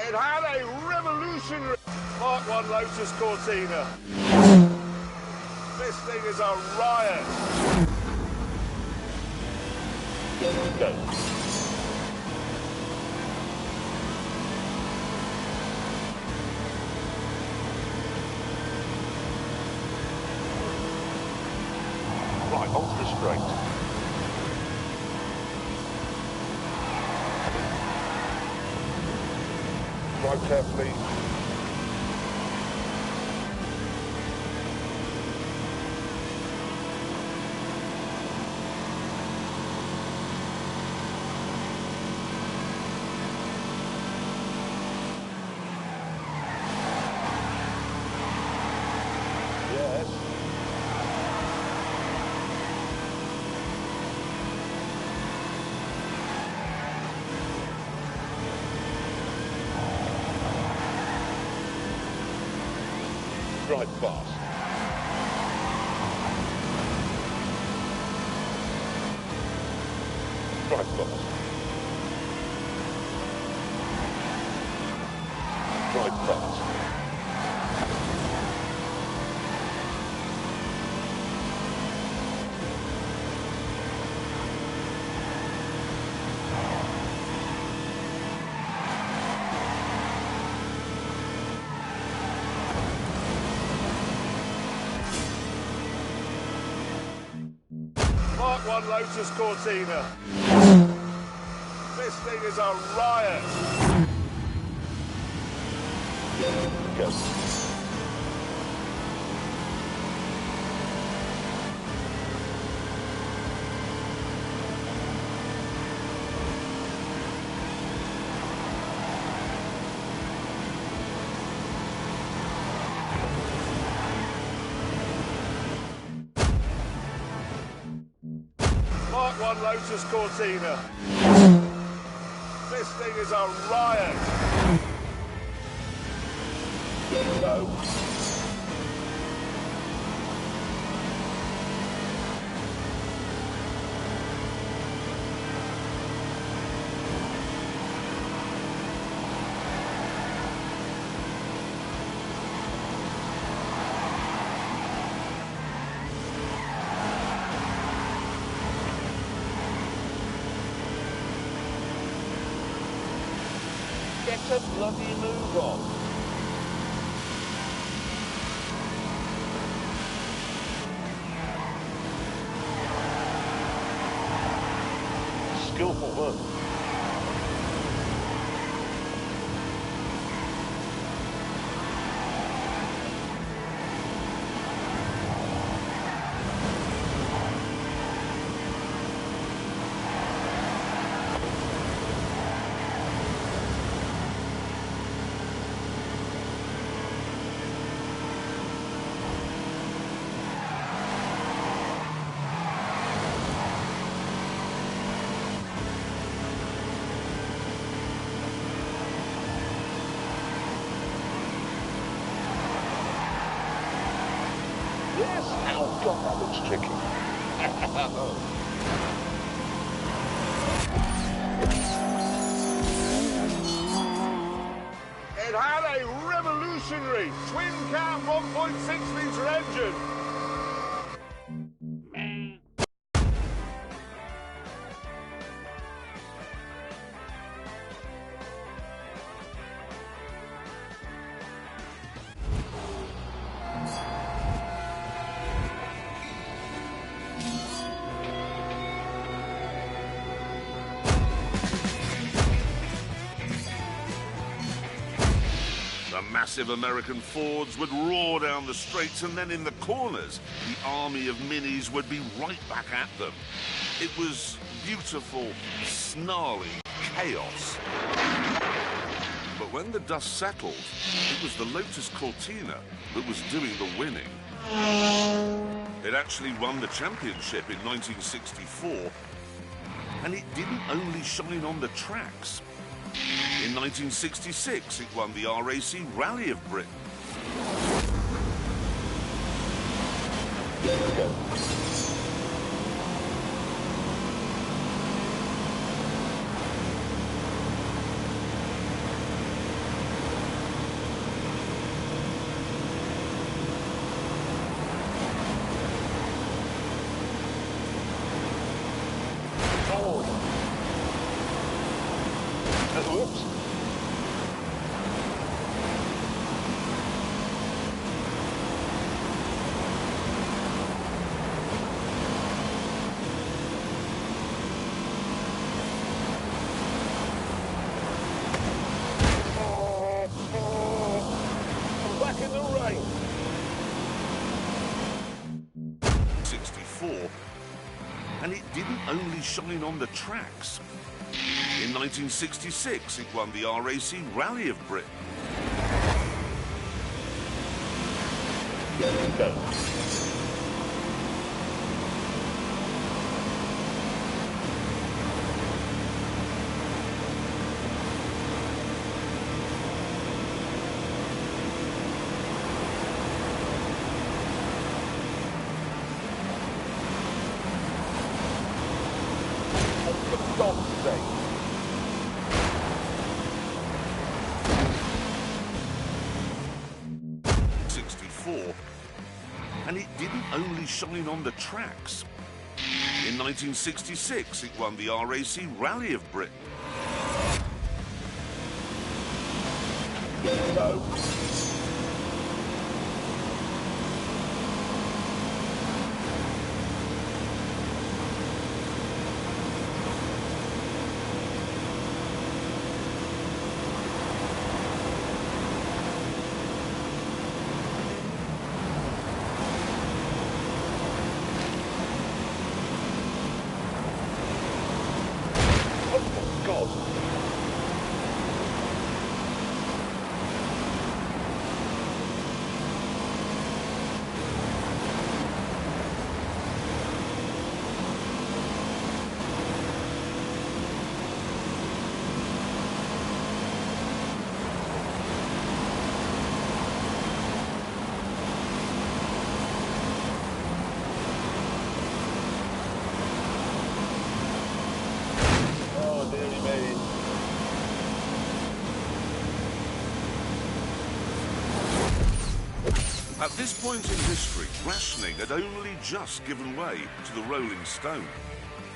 It had a revolutionary Mark 1 Lotus Cortina. This thing is a riot. Go. Right, onto the straight. Drive carefully. Yes. Drive fast. Drive fast. Drive fast. Mark 1 Lotus Cortina. This thing is a riot. Go. that one Lotus Cortina. This thing is a riot. No. Get a bloody move on. Skillful work. Yes. Oh, God, that looks tricky. It had a revolutionary twin-cam 1.6-litre engine. The massive American Fords would roar down the straights, and then in the corners, the army of Minis would be right back at them. It was beautiful, snarling chaos. But when the dust settled, it was the Lotus Cortina that was doing the winning. It actually won the championship in 1964, and it didn't only shine on the tracks. In 1966, it won the RAC Rally of Britain. Whoops. I'm back in the rain. 64, and it didn't only shine on the tracks. In 1966, it won the RAC Rally of Britain. Go. Oh, for God's sake. And it didn't only shine on the tracks. In 1966, it won the RAC Rally of Britain. No. God. At this point in history, rationing had only just given way to the Rolling Stone.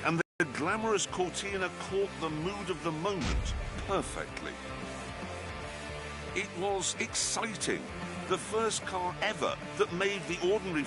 And the glamorous Cortina caught the mood of the moment perfectly. It was exciting. The first car ever that made the ordinary...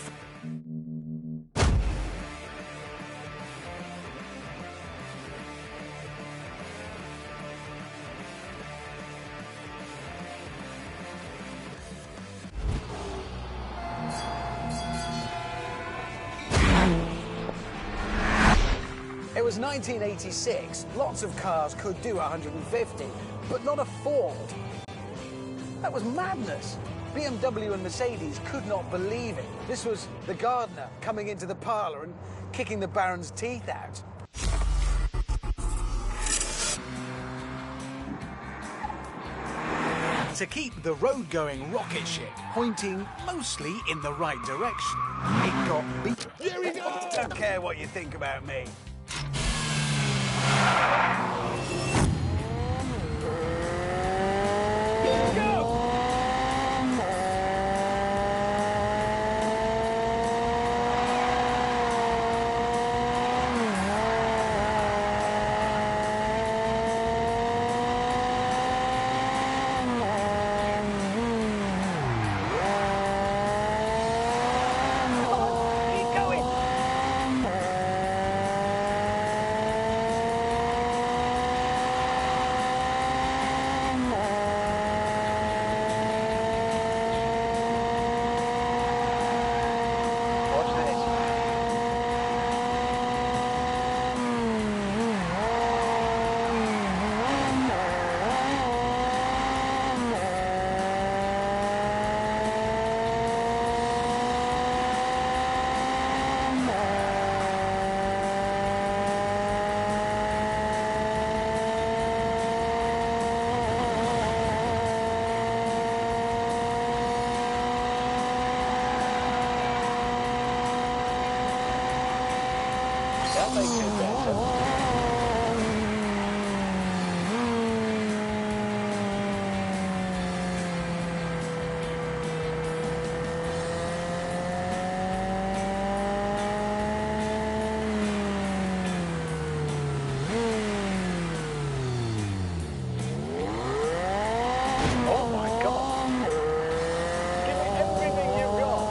It was 1986. Lots of cars could do 150, but not a Ford. That was madness. BMW and Mercedes could not believe it. This was the gardener coming into the parlour and kicking the Baron's teeth out. To keep the road-going rocket ship pointing mostly in the right direction, it got beat. Here we go! Don't care what you think about me. That makes it better. Oh my God! Give me everything you've got.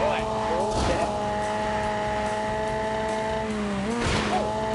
Right, we're all set. Come on.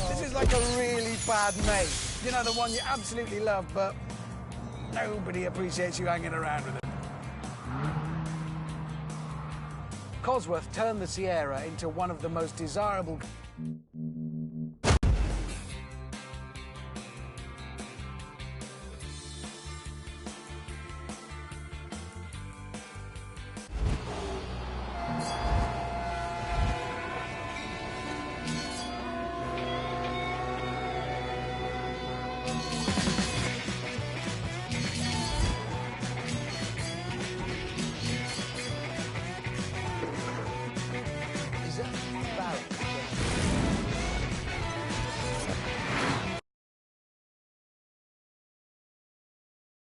This is like a really bad mate. You know, the one you absolutely love, but nobody appreciates you hanging around with them. Cosworth turned the Sierra into one of the most desirable...